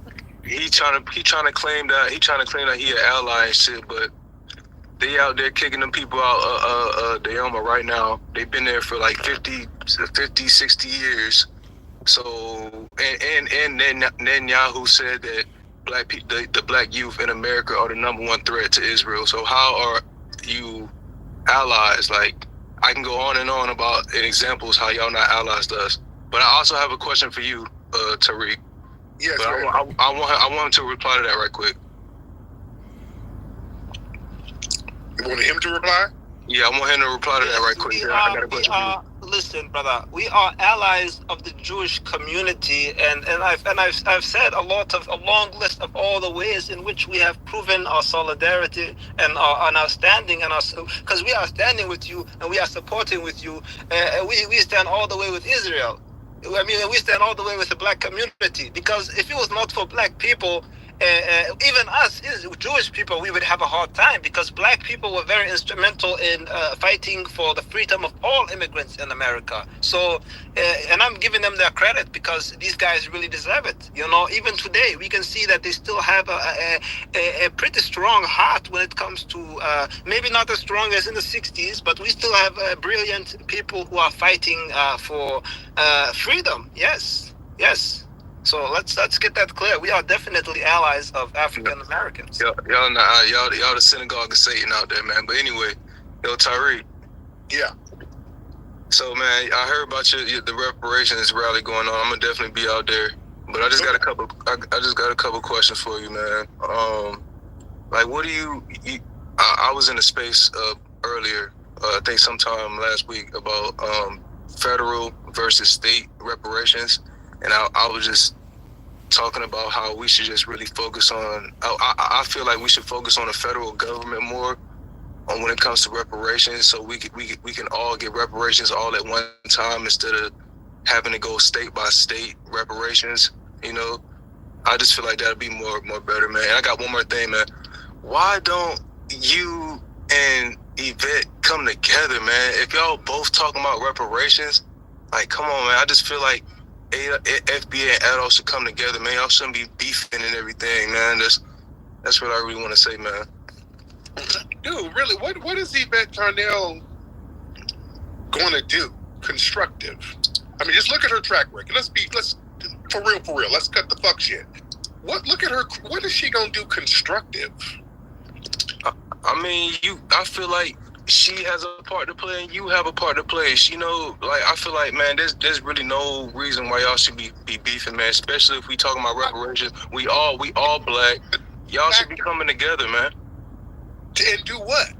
L: he trying to claim that he an ally and shit, but they out there kicking them people out Deoma right now. They've been there for like 50, 60 years. So and Netanyahu said that the black youth in America are the #1 threat to Israel. So how are you allies? Like, I can go on and on about examples how y'all not allies to us. But I also have a question for you, Tariq.
E: Yes,
L: but I want him to reply to that right quick.
E: You want him to reply?
L: Yeah, I want him to reply to that right quick. I got a question for you.
D: Listen, brother, we are allies of the Jewish community, and I've said a long list of all the ways in which we have proven our solidarity and our standing, because we are standing with you and we are supporting with you. We stand all the way with Israel. I mean, we stand all the way with the black community, because if it was not for black people, even us, Jewish people, we would have a hard time, because black people were very instrumental in fighting for the freedom of all immigrants in America. So, and I'm giving them their credit, because these guys really deserve it. You know, even today, we can see that they still have a pretty strong heart when it comes to, maybe not as strong as in the 60s, but we still have brilliant people who are fighting for freedom. Yes. So let's get that clear. We are definitely allies of African Americans.
L: Y'all the synagogue of Satan out there, man. But anyway, yo, Tariq.
E: Yeah.
L: So, man, I heard about the reparations rally going on. I'm gonna definitely be out there. But I just got a couple questions for you, man. Like, what do you I was in a space earlier, I think sometime last week, about federal versus state reparations. And I was just talking about how we should just really focus on, I feel like we should focus on the federal government more on when it comes to reparations, so we can all get reparations all at one time instead of having to go state by state reparations. You know, I just feel like that'd be more better, man. And I got one more thing, man. Why don't you and Yvette come together, man? If y'all both talking about reparations, like, come on, man. I just feel like FBA and adults should come together, man. Y'all shouldn't be beefing and everything, man. That's what I really want to say, man.
E: Dude, really, what is Yvette Carnell going to do constructive? I mean, just look at her track record. Let's for real. Let's cut the fuck shit. Look at her. What is she going to do constructive?
L: I mean, I feel like she has a part to play and you have a part to play. You know, like, I feel like, man, there's really no reason why y'all should be beefing, man. Especially if we talking about reparations. We all black. Y'all should be coming together, man.
E: And do what?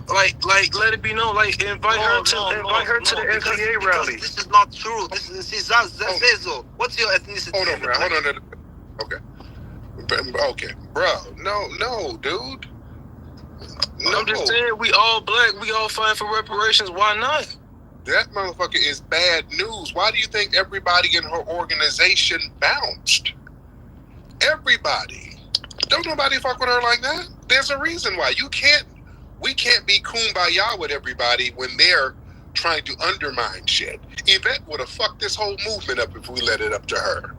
L: Like, let it be known. Like, invite her to the FBA rally.
D: This is not true. This is Zazezo. What's your ethnicity?
E: Hold on. Okay, bro. No, dude. No.
L: I'm just saying, we all black. We all fighting for reparations. Why not?
E: That motherfucker is bad news. Why do you think everybody in her organization bounced? Everybody. Don't nobody fuck with her like that. There's a reason why. We can't be kumbaya with everybody when they're trying to undermine shit. Yvette would have fucked this whole movement up if we let it up to her.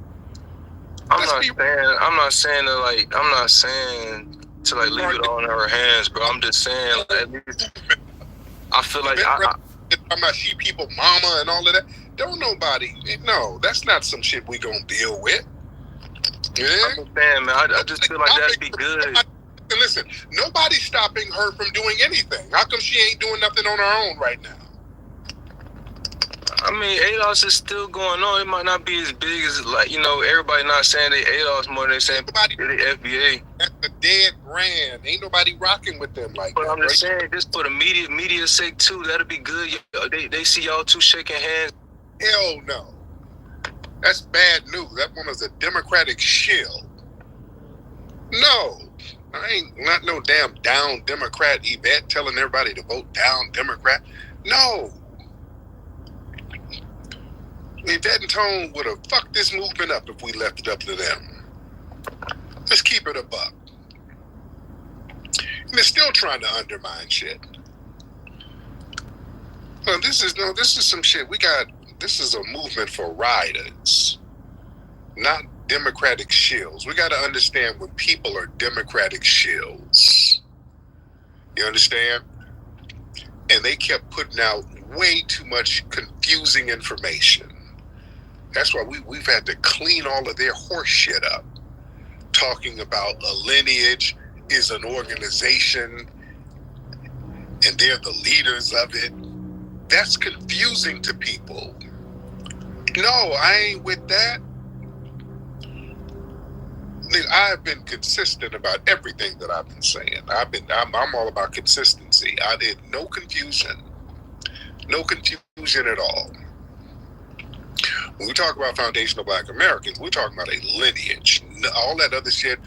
L: I'm not saying to like leave it all in her hands, bro. I'm just saying, like, at least I feel like I'm
E: about she people mama and all of that. Don't nobody. No, that's not some shit we gonna deal with. Yeah.
L: I'm saying, man. I just feel like that'd be good.
E: Listen, nobody's stopping her from doing anything. How come she ain't doing nothing on her own right now?
L: I mean, ADOS is still going on. It might not be as big as, like, you know, everybody not saying they ADOS more than they saying they FBA.
E: That's a dead brand. Ain't nobody rocking with them like
L: But
E: that.
L: I'm just saying, just for the media's sake too, that'll be good. They see y'all two shaking hands.
E: Hell no. That's bad news. That one is a Democratic shill. No. I ain't not no damn down Democrat Yvette telling everybody to vote down Democrat. No. Yvette and Tone would have fucked this movement up if we left it up to them. Let's keep it a buck. And they're still trying to undermine shit. Well, this is some shit. This is a movement for riders, not Democratic shills. We got to understand when people are Democratic shills. You understand? And they kept putting out way too much confusing information. That's why we've had to clean all of their horse shit up. Talking about a lineage is an organization and they're the leaders of it. That's confusing to people. No, I ain't with that. I've been consistent about everything that I've been saying. I'm all about consistency. I did no confusion at all. When we talk about foundational Black Americans, we're talking about a lineage. All that other shit,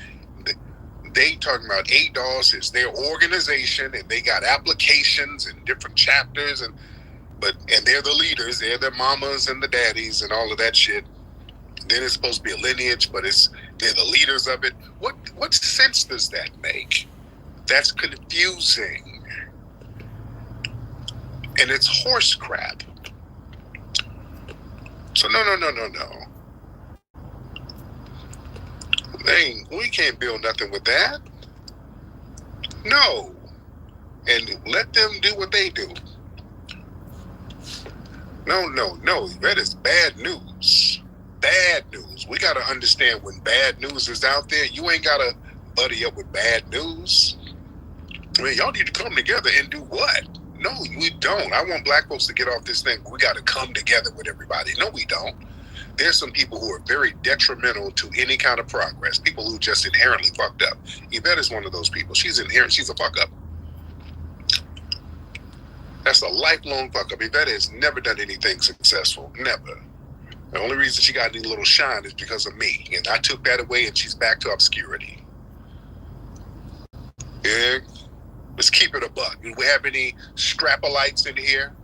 E: they talking about ADOS is their organization, and they got applications and different chapters, and they're the leaders, they're the mamas and the daddies and all of that shit. Then it's supposed to be a lineage, but they're the leaders of it. What sense does that make? That's confusing. And it's horse crap. So no. We can't build nothing with that. No. And let them do what they do. No. That is bad news. Bad news. We got to understand when bad news is out there, you ain't got to buddy up with bad news. I mean, y'all need to come together and do what? No, we don't. I want Black folks to get off this thing. We got to come together with everybody. No, we don't. There's some people who are very detrimental to any kind of progress. People who just inherently fucked up. Yvette is one of those people. She's a fuck up. That's a lifelong fuck up. Yvette has never done anything successful. Never. The only reason she got any little shine is because of me. And I took that away and she's back to obscurity. Yeah. Let's keep it a buck. Do we have any Strappolites in here?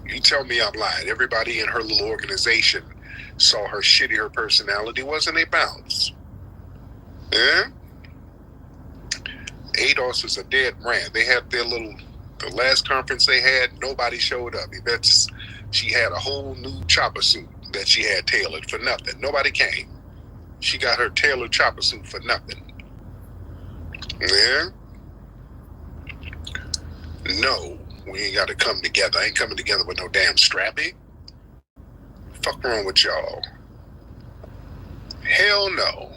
E: You tell me I'm lying. Everybody in her little organization saw her shitty, her personality wasn't a bounce. Yeah? ADOS is a dead brand. They had the last conference they had, nobody showed up. She had a whole new chopper suit that she had tailored for nothing. Nobody came. She got her tailored chopper suit for nothing. Yeah? No, we ain't got to come together. I ain't coming together with no damn strappy. Fuck wrong with y'all? Hell no.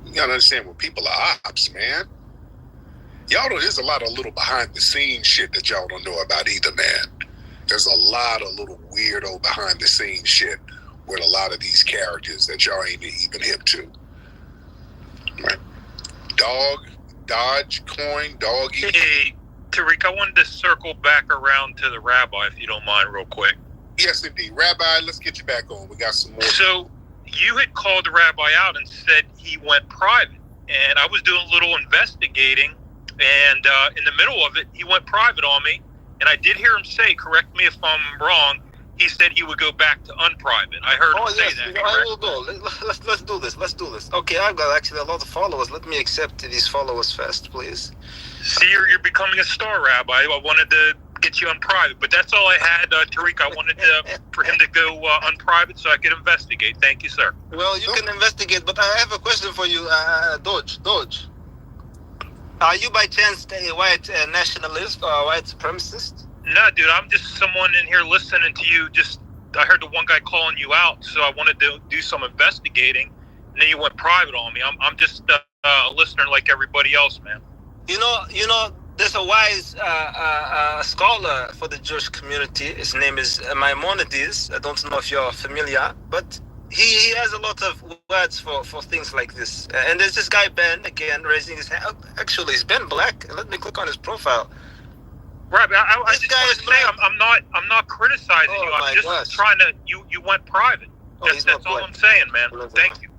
E: You gotta understand when people are ops, man. There's a lot of little behind the scenes shit that y'all don't know about either, man. There's a lot of little weirdo behind the scenes shit with a lot of these characters that y'all ain't even hip to. Right? Dodge, Coin, Doggy.
M: Hey, Tariq, I wanted to circle back around to the rabbi, if you don't mind, real quick.
E: Yes, indeed. Rabbi, let's get you back on. We got some more.
M: So, you had called the rabbi out and said he went private. And I was doing a little investigating, and in the middle of it, he went private on me. And I did hear him say, correct me if I'm wrong, he said he would go back to unprivate. I heard him say that.
D: I will go. Let's do this. Okay, I've got actually a lot of followers. Let me accept these followers first, please.
M: See, you're becoming a star, Rabbi. I wanted to get you unprivate, but that's all I had, Tariq. I wanted for him to go unprivate so I could investigate. Thank you, sir.
D: Well, you can investigate, but I have a question for you, Dodge. Are you by chance a white nationalist or a white supremacist?
M: No, dude, I'm just someone in here listening to you. I heard the one guy calling you out, so I wanted to do some investigating, and then you went private on me. I'm just a listener like everybody else, man.
D: You know, There's a wise scholar for the Jewish community. His name is Maimonides. I don't know if you're familiar, but he has a lot of words for things like this. And there's this guy Ben again raising his hand. Oh, actually, is Ben black? Let me click on his profile.
M: Right, but I just want to say I'm not criticizing you. I'm just trying to you went private. That's all I'm saying, man. Thank you.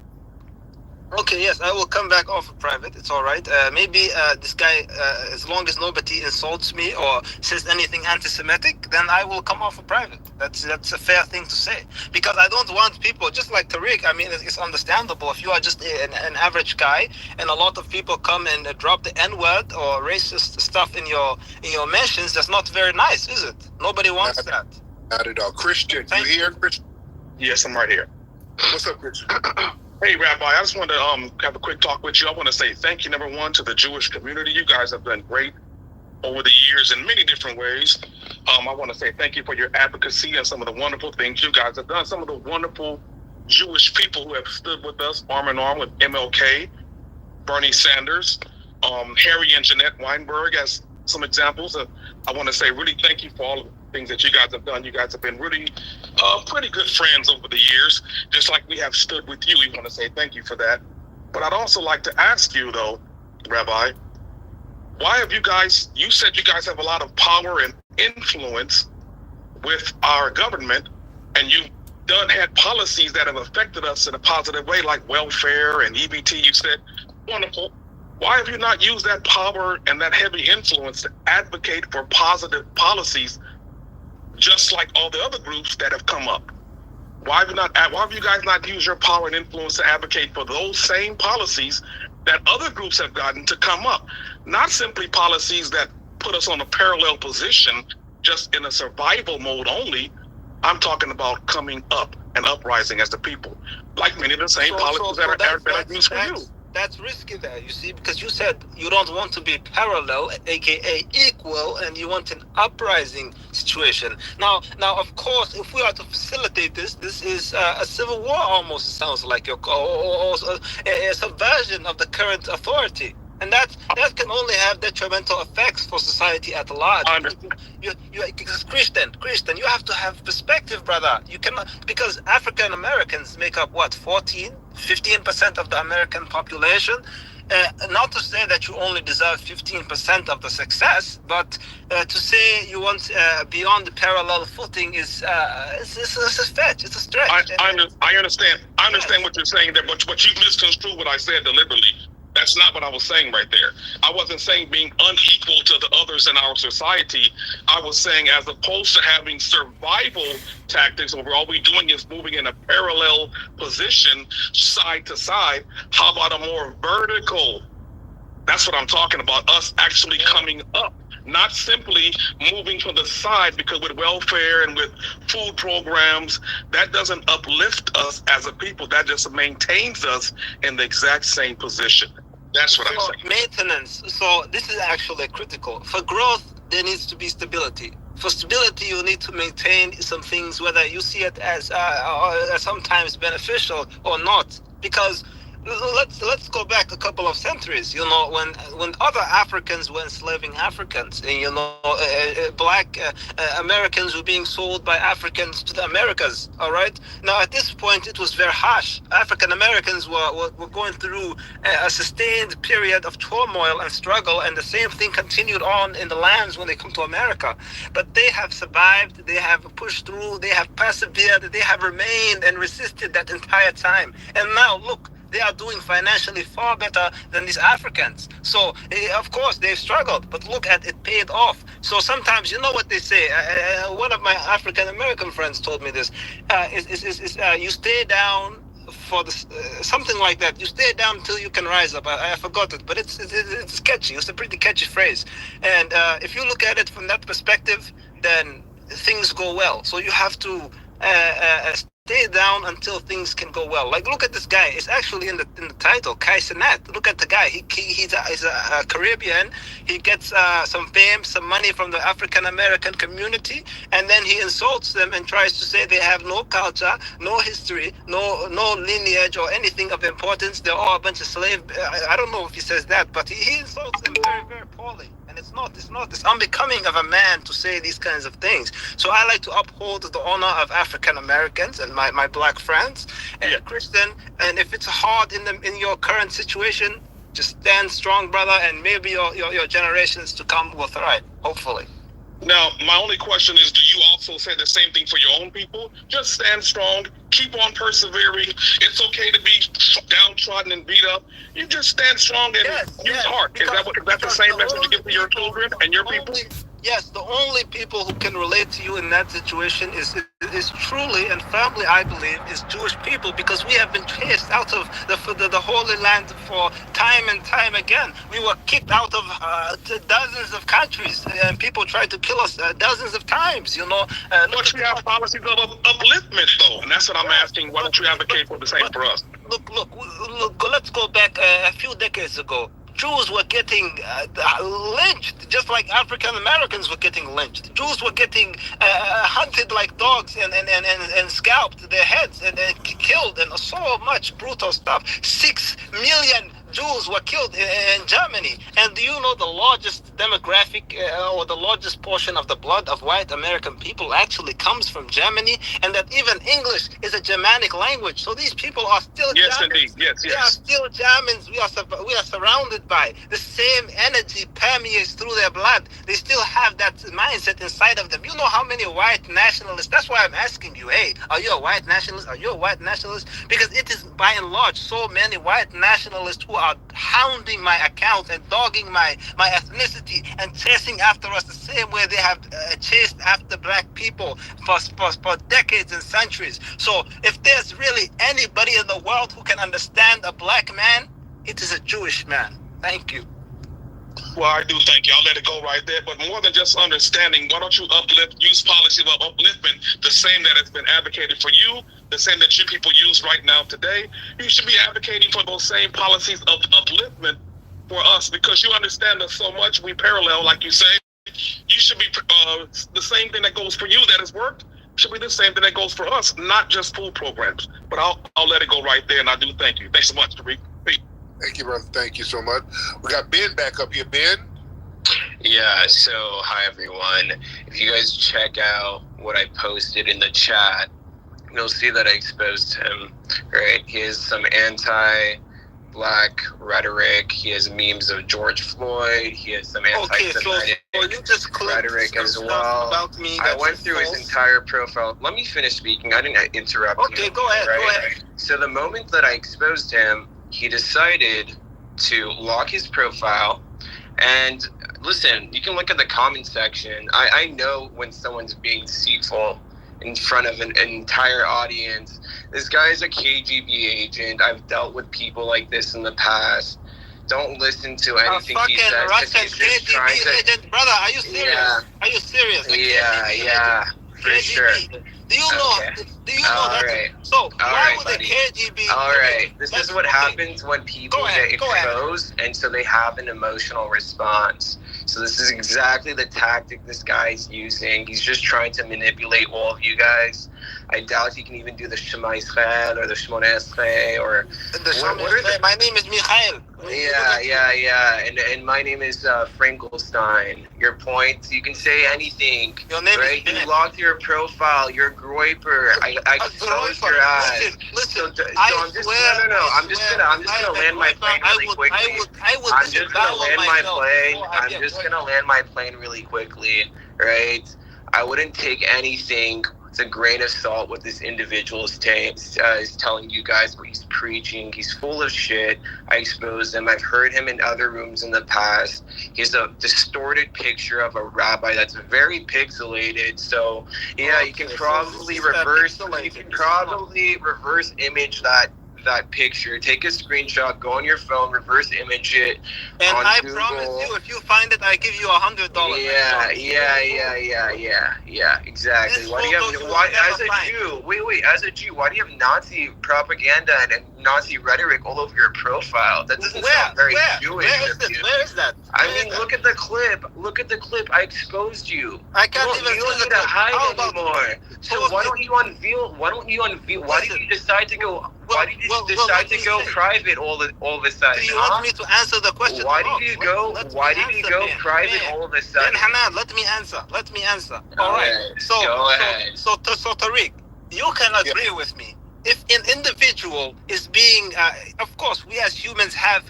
D: Okay, yes, I will come back off of private. It's all right. Maybe this guy, as long as nobody insults me or says anything anti-Semitic, then I will come off of private. That's a fair thing to say. Because I don't want people, just like Tariq, I mean, it's understandable. If you are just an average guy and a lot of people come and drop the N-word or racist stuff in your mentions, that's not very nice, is it? Nobody wants that.
E: Not at all. Christian, you here, Christian?
N: Yes, I'm right here.
E: What's up, Christian?
N: Hey, Rabbi, I just wanted to have a quick talk with you. I want to say thank you, number one, to the Jewish community. You guys have done great over the years in many different ways. I want to say thank you for your advocacy and some of the wonderful things you guys have done. Some of the wonderful Jewish people who have stood with us arm in arm with MLK, Bernie Sanders, Harry and Jeanette Weinberg as some examples. I want to say really thank you for all of the things that you guys have done. You guys have been really pretty good friends over the years, just like we have stood with you. We want to say thank you for that. But I'd also like to ask you, though, Rabbi, why have you said you guys have a lot of power and influence with our government, and you've had policies that have affected us in a positive way, like welfare and EBT, you said, wonderful. Why have you not used that power and that heavy influence to advocate for positive policies, just like all the other groups that have come up? Why have you guys not used your power and influence to advocate for those same policies that other groups have gotten to come up? Not simply policies that put us on a parallel position, just in a survival mode only. I'm talking about coming up and uprising as the people, like many of the same policies that are used for you.
D: That's risky there, you see, because you said you don't want to be parallel, aka equal, and you want an uprising situation. Now, of course, if we are to facilitate this is a civil war almost, it sounds like, or a subversion of the current authority. And that can only have detrimental effects for society at large. Christian, you have to have perspective, brother. You cannot, because African Americans make up what, 15% of the American population. Not to say that you only deserve 15% of the success, but to say you want beyond the parallel footing is a fetch. It's a stretch.
N: I understand. I understand what you're saying there, but you misconstrued what I said deliberately. That's not what I was saying right there. I wasn't saying being unequal to the others in our society. I was saying as opposed to having survival tactics where all we're doing is moving in a parallel position side to side, how about a more vertical? That's what I'm talking about, us actually coming up, not simply moving to the side, because with welfare and with food programs, that doesn't uplift us as a people. That just maintains us in the exact same position. That's what I'm saying.
D: Maintenance. So this is actually critical. For growth, there needs to be stability. For stability, you need to maintain some things, whether you see it as sometimes beneficial or not. Because let's go back a couple of centuries. You know, when other Africans were enslaving Africans, and you know, black Americans were being sold by Africans to the Americas. All right. Now at this point, it was very harsh. African Americans were going through a sustained period of turmoil and struggle, and the same thing continued on in the lands when they come to America. But they have survived. They have pushed through. They have persevered. They have remained and resisted that entire time. And now look, they are doing financially far better than these Africans. So, of course, they've struggled, but look at it paid off. So sometimes, you know what they say, one of my African-American friends told me this, you stay down for something like that. You stay down until you can rise up. I forgot it, but it's catchy. It's a pretty catchy phrase. And if you look at it from that perspective, then things go well. So you have to stay down until things can go well. Like, look at this guy. It's actually in the title, Kai Cenat. Look at the guy. He's a Caribbean. He gets some fame, some money from the African American community, and then he insults them and tries to say they have no culture, no history, no lineage or anything of importance. They're all a bunch of slaves. I don't know if he says that, but he insults them very, very poorly. And it's It's unbecoming of a man to say these kinds of things. So I like to uphold the honor of African Americans and my black friends and Christian. And if it's hard in your current situation, just stand strong, brother, and maybe your generations to come will thrive, hopefully.
N: Now, my only question is, do you also say the same thing for your own people? Just stand strong, keep on persevering. It's okay to be downtrodden and beat up. You just stand strong and use heart. Is that the same message you give to your children and your people?
D: Yes, the only people who can relate to you in that situation is truly and firmly, I believe, is Jewish people, because we have been chased out of the Holy Land for time and time again. We were kicked out of dozens of countries, and people tried to kill us dozens of times, you know.
N: But you have policies of upliftment, though, and that's what I'm asking. Why don't you advocate for the same for us?
D: Look, let's go back a few decades ago. Jews were getting lynched, just like African Americans were getting lynched. Jews were getting hunted like dogs and scalped, their heads and killed, and so much brutal stuff. 6 million Jews were killed in Germany. And do you know the largest demographic or the largest portion of the blood of white American people actually comes from Germany, and that even English is a Germanic language. So these people are still
N: Germans.
D: Indeed.
N: Yes.
D: They are still Germans. We are surrounded by the same energy permeates through their blood. They still have that mindset inside of them. You know how many white nationalists? That's why I'm asking you, hey, are you a white nationalist? Are you a white nationalist? Because it is by and large so many white nationalists who are hounding my account and dogging my ethnicity and chasing after us the same way they have chased after black people for decades and centuries. So if there's really anybody in the world who can understand a black man, it is a Jewish man. Thank you.
N: Well, I do thank you. I'll let it go right there. But more than just understanding, why don't you use policies of upliftment, the same that has been advocated for you, the same that you people use right now today. You should be advocating for those same policies of upliftment for us, because you understand us so much. We parallel, like you say. You should be the same thing that goes for you that has worked should be the same thing that goes for us, not just food programs. But I'll let it go right there, and I do thank you. Thanks so much, Tariq.
E: Thank you, brother. Thank you so much. We got Ben back up here. Ben?
K: Yeah, so hi, everyone. If you guys check out what I posted in the chat, you'll see that I exposed him, right? He has some anti-black rhetoric. He has memes of George Floyd. He has some anti-Semitic rhetoric as well.
D: About me,
K: I went through his entire profile. Let me finish speaking. I didn't interrupt you.
D: Okay, go ahead.
K: Right?
D: Go ahead.
K: So the moment that I exposed him, he decided to lock his profile. And listen, you can look at the comment section. I know when someone's being deceitful in front of an entire audience. This guy is a KGB agent. I've dealt with people like this in the past. Don't listen to anything he says.
D: Russian
K: He's just
D: KGB agent, brother. Are you serious?
K: Yeah.
D: Are you serious?
K: Yeah, for sure.
D: Do you know?
K: Okay.
D: Do you know that?
K: Right.
D: So why would
K: buddy.
D: the KGB?
K: All right. This is what happens when people get exposed, and so they have an emotional response. So this is exactly the tactic this guy's using. He's just trying to manipulate all of you guys. I doubt he can even do the Shema Israel or the Shmona Esrei or
D: my name is Michael.
K: Yeah. And my name is Frankenstein. Your point, you can say anything.
D: Your name
K: right?
D: is
K: You logged your profile. You're a groiper. I exposed your eyes.
D: Listen.
K: I'm just gonna land my plane really quickly. I'm just gonna land my plane really quickly, right? I wouldn't take anything with a grain of salt what this individual is telling you guys, what he's preaching. He's full of shit. I exposed him. I've heard him in other rooms in the past. He's a distorted picture of a rabbi that's very pixelated. So yeah, you can probably reverse image that picture. Take a screenshot, go on your phone, reverse image it.
D: And I
K: Google.
D: promise you, if you find it, I give you $100.
K: Yeah, exactly. Why do you have, as a Jew, why do you have Nazi propaganda and Nazi rhetoric all over your profile. That doesn't sound very Jewish.
D: Where is that?
K: I mean, look at the clip. Look at the clip. I exposed you.
D: I can't
K: You
D: even
K: don't
D: see
K: need
D: the
K: to
D: clip.
K: hide
D: How about-
K: anymore. So why don't you unveil? Why don't you unveil? Why did you decide to go? Why did you decide to go private all of a sudden?
D: Do you want me to answer the question?
K: Why did you go? Why did you go private all of a sudden?
D: Then Hanan, let me answer. All right. So Tariq, you can agree with me. If an individual is being, of course, we as humans have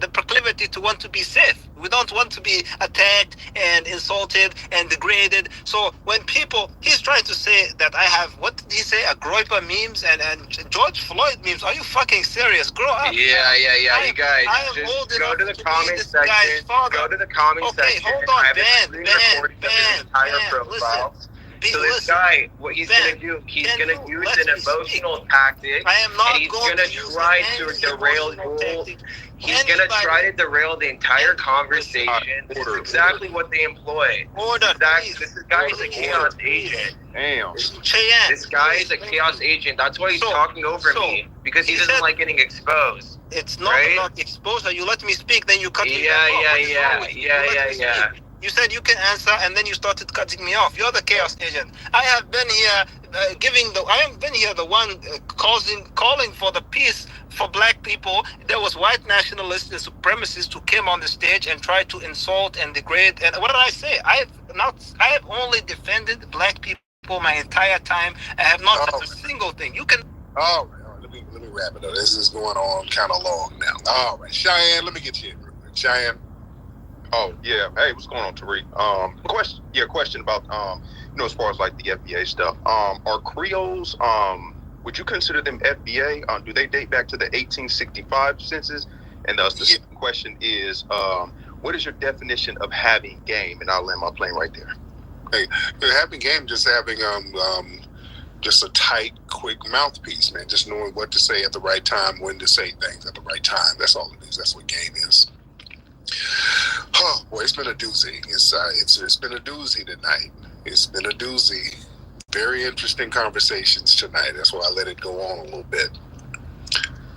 D: the proclivity to want to be safe. We don't want to be attacked and insulted and degraded. So when people, he's trying to say that I have, what did he say? A Groiper memes and George Floyd memes. Are you fucking serious? Grow up.
K: Yeah. You guys, just go to the comment section. Go to the comment section.
D: Hold on,
K: I have a screen recording of his entire profile. So this guy, what he's going to do, he's going to use an emotional tactic.
D: I am not
K: and he's
D: going
K: to
D: use
K: try
D: any
K: to derail
D: emotional
K: you.
D: tactic.
K: He's going to try to derail the entire conversation. This is exactly what they employ. This guy is a chaos agent.
L: Damn.
K: This guy is a chaos agent. That's why he's talking over me, because he doesn't like getting exposed.
D: It's not about exposure. You let me speak, then you cut me off.
K: Yeah.
D: You said you can answer, and then you started cutting me off. You're the chaos agent. I have been here the one calling for the peace for black people. There was white nationalists and supremacists who came on the stage and tried to insult and degrade. And what did I say? I have only defended black people my entire time. I have not done a single thing. You can.
E: All right. Let me wrap it up. This is going on kind of long now. All right, Cheyenne, let me get you in real quick. Cheyenne.
L: Oh yeah, hey, what's going on, Tariq? Question about as far as like the FBA stuff. Are Creoles, would you consider them FBA? Do they date back to the 1865 census? And the second question is, what is your definition of having game? And I'll land my plane right there.
E: Hey, having game, just having just a tight, quick mouthpiece, man. Just knowing what to say at the right time, when to say things at the right time. That's all it is. That's what game is. Oh boy, it's been a doozy. It's been a doozy tonight. It's been a doozy. Very interesting conversations tonight. That's why I let it go on a little bit.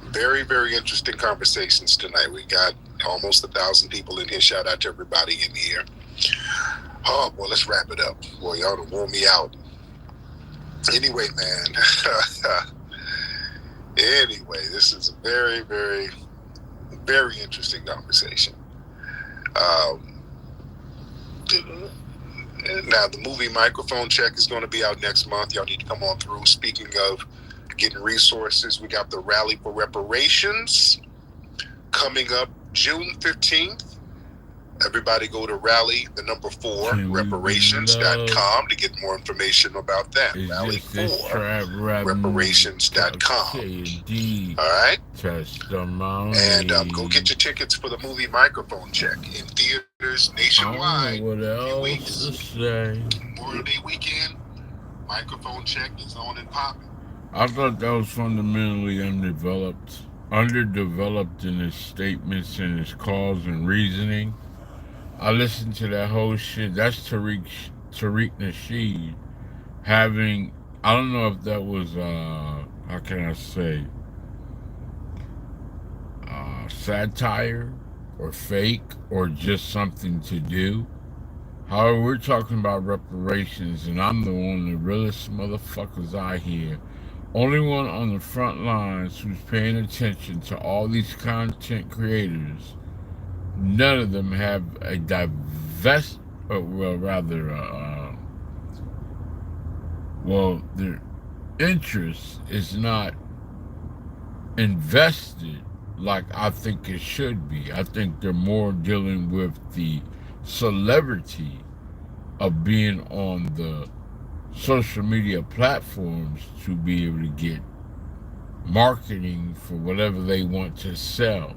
E: Very, very interesting conversations tonight. We got almost 1,000 people in here. Shout out to everybody in here. Oh boy, let's wrap it up. Boy, y'all done wore me out. Anyway, man. Anyway, this is a very, very, very interesting conversation. Now, the movie Microphone Check is going to be out next month. Y'all need to come on through. Speaking of getting resources, we got the Rally for Reparations coming up June 15th. Everybody go to reparations.com to get more information about that. Rally4reparations.com. All right?
A: Testimony.
E: And go get your tickets for the movie Microphone Check in theaters nationwide.
A: What else to say?
E: Memorial Day weekend, Microphone Check is on and popping.
A: I thought that was fundamentally underdeveloped in his statements and his cause and reasoning. I listened to that whole shit. That's Tariq Nasheed having, I don't know if that was, how can I say, satire or fake or just something to do. However, we're talking about reparations, and I'm the one of the realest motherfuckers out here. Only one on the front lines who's paying attention to all these content creators. None of them have a their interest is not invested like I think it should be. I think they're more dealing with the celebrity of being on the social media platforms to be able to get marketing for whatever they want to sell.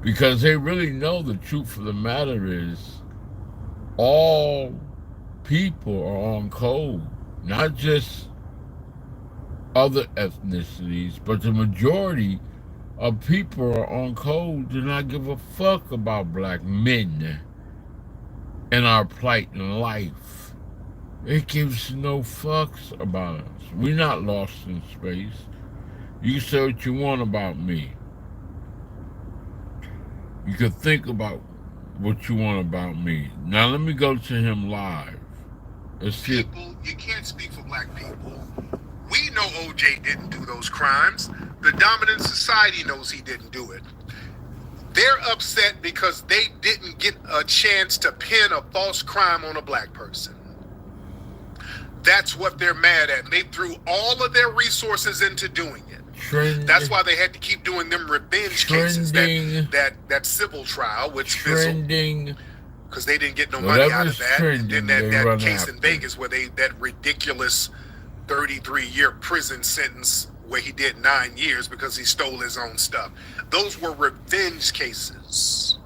A: Because they really know the truth of the matter is all people are on code, not just other ethnicities, but the majority of people are on code, do not give a fuck about black men and our plight in life. It gives no fucks about us. We're not lost in space. You can say what you want about me. You can think about what you want about me. Now let me go to him live. Let's see.
E: People, you can't speak for black people. We know OJ didn't do those crimes. The dominant society knows he didn't do it. They're upset because they didn't get a chance to pin a false crime on a black person. That's what they're mad at. They threw all of their resources into doing it. That's why they had to keep doing them revenge cases, that civil trial, which fizzled because they didn't get no money out of that. And then that case in Vegas where that ridiculous 33-year prison sentence where he did 9 years because he stole his own stuff. Those were revenge cases.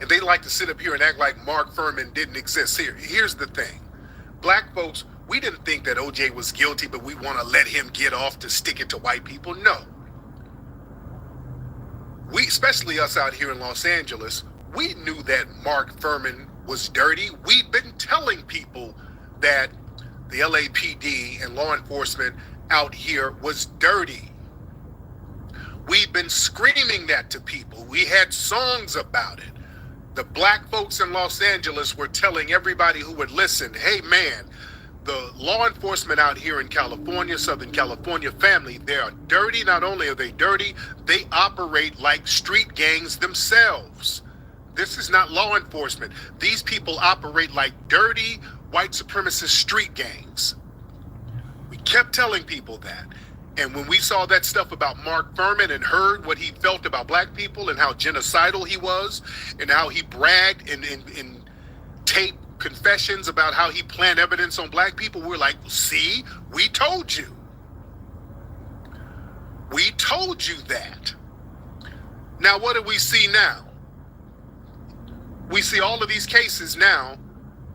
E: And they like to sit up here and act like Mark Fuhrman didn't exist. Here's the thing. Black folks, we didn't think that OJ was guilty, but we want to let him get off to stick it to white people. No. We, especially us out here in Los Angeles, we knew that Mark Fuhrman was dirty. We've been telling people that the LAPD and law enforcement out here was dirty. We've been screaming that to people. We had songs about it. The black folks in Los Angeles were telling everybody who would listen, hey man, the law enforcement out here in California, Southern California family, they are dirty. Not only are they dirty, they operate like street gangs themselves. This is not law enforcement. These people operate like dirty white supremacist street gangs. We kept telling people that. And when we saw that stuff about Mark Fuhrman and heard what he felt about black people and how genocidal he was and how he bragged in tape confessions about how he planned evidence on black people, we're like, see, we told you. We told you that. Now, what do we see now? We see all of these cases now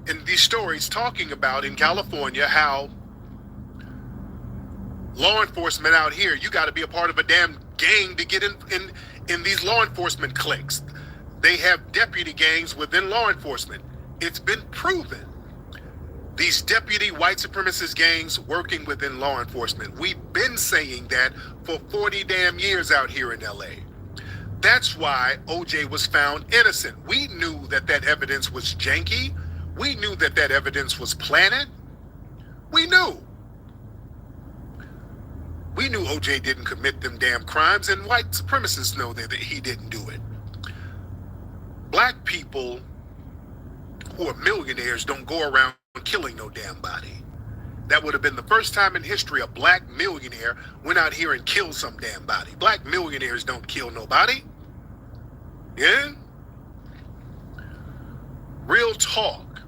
E: in these stories talking about in California how law enforcement out here, you got to be a part of a damn gang to get in these law enforcement cliques. They have deputy gangs within law enforcement. It's been proven. These deputy white supremacist gangs working within law enforcement. We've been saying that for 40 damn years out here in LA. That's why OJ was found innocent. We knew that evidence was janky. We knew that evidence was planted. We knew. We knew OJ didn't commit them damn crimes, and white supremacists know that he didn't do it. Black people who are millionaires don't go around killing no damn body. That would have been the first time in history a black millionaire went out here and killed some damn body. Black millionaires don't kill nobody. Yeah? Real talk.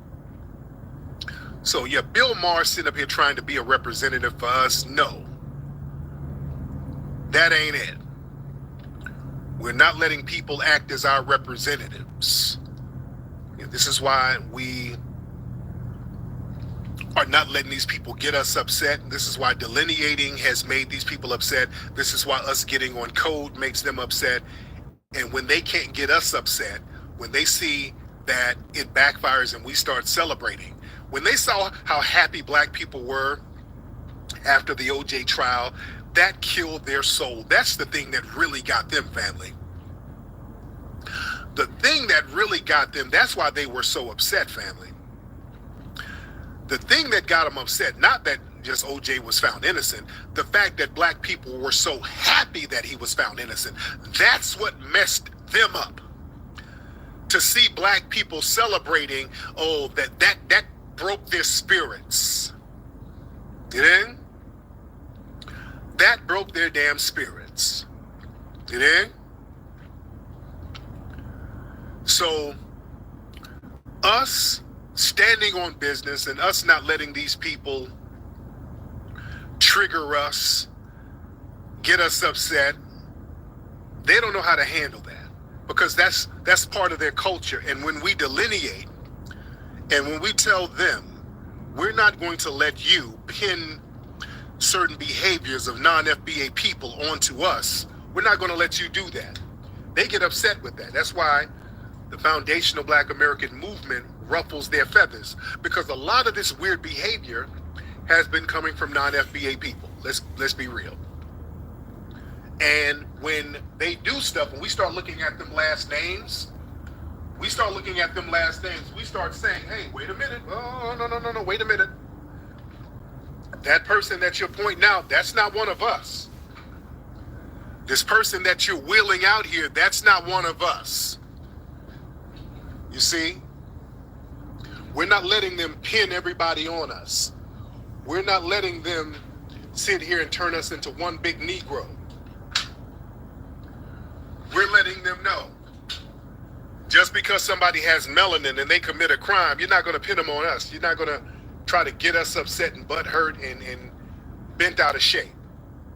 E: So yeah, Bill Maher sitting up here trying to be a representative for us. No. That ain't it. We're not letting people act as our representatives. And this is why we are not letting these people get us upset. This is why delineating has made these people upset. This is why us getting on code makes them upset. And when they can't get us upset, when they see that it backfires and we start celebrating, when they saw how happy black people were after the OJ trial, that killed their soul. That's the thing that really got them, family. The thing that really got them, that's why they were so upset, family. The thing that got them upset, not that just OJ was found innocent, the fact that black people were so happy that he was found innocent, that's what messed them up. To see black people celebrating, oh, that broke their spirits. You know? That broke their damn spirits. You know? So, us standing on business and us not letting these people trigger us, get us upset, they don't know how to handle that because that's part of their culture. And when we delineate and when we tell them, we're not going to let you pin certain behaviors of non-FBA people onto us, we're not going to let you do that. They get upset with that. That's why the foundational Black American movement ruffles their feathers, because a lot of this weird behavior has been coming from non-FBA people. Let's be real. And when they do stuff, and we start looking at them last names, we start saying, hey, wait a minute. Oh, no, wait a minute. That person that you're pointing out, that's not one of us. This person that you're wheeling out here, that's not one of us. You see? We're not letting them pin everybody on us. We're not letting them sit here and turn us into one big Negro. We're letting them know. Just because somebody has melanin and they commit a crime, you're not going to pin them on us. You're not going to try to get us upset and butthurt and bent out of shape.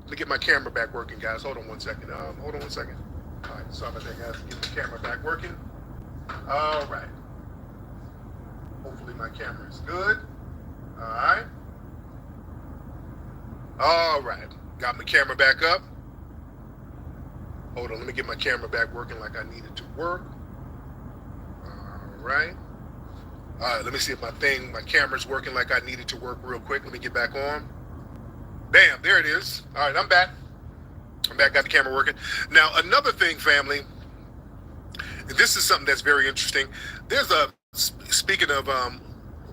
E: Let me get my camera back working, guys. Hold on one second. All right, sorry about that, guys. Get the camera back working. All right. Hopefully my camera is good. All right. Got my camera back up. Hold on, let me get my camera back working like I need it to work. All right, let me see if my camera's working like I need it to work real quick. Let me get back on. Bam, there it is. All right, I'm back, got the camera working. Now, another thing, family, this is something that's very interesting. Speaking of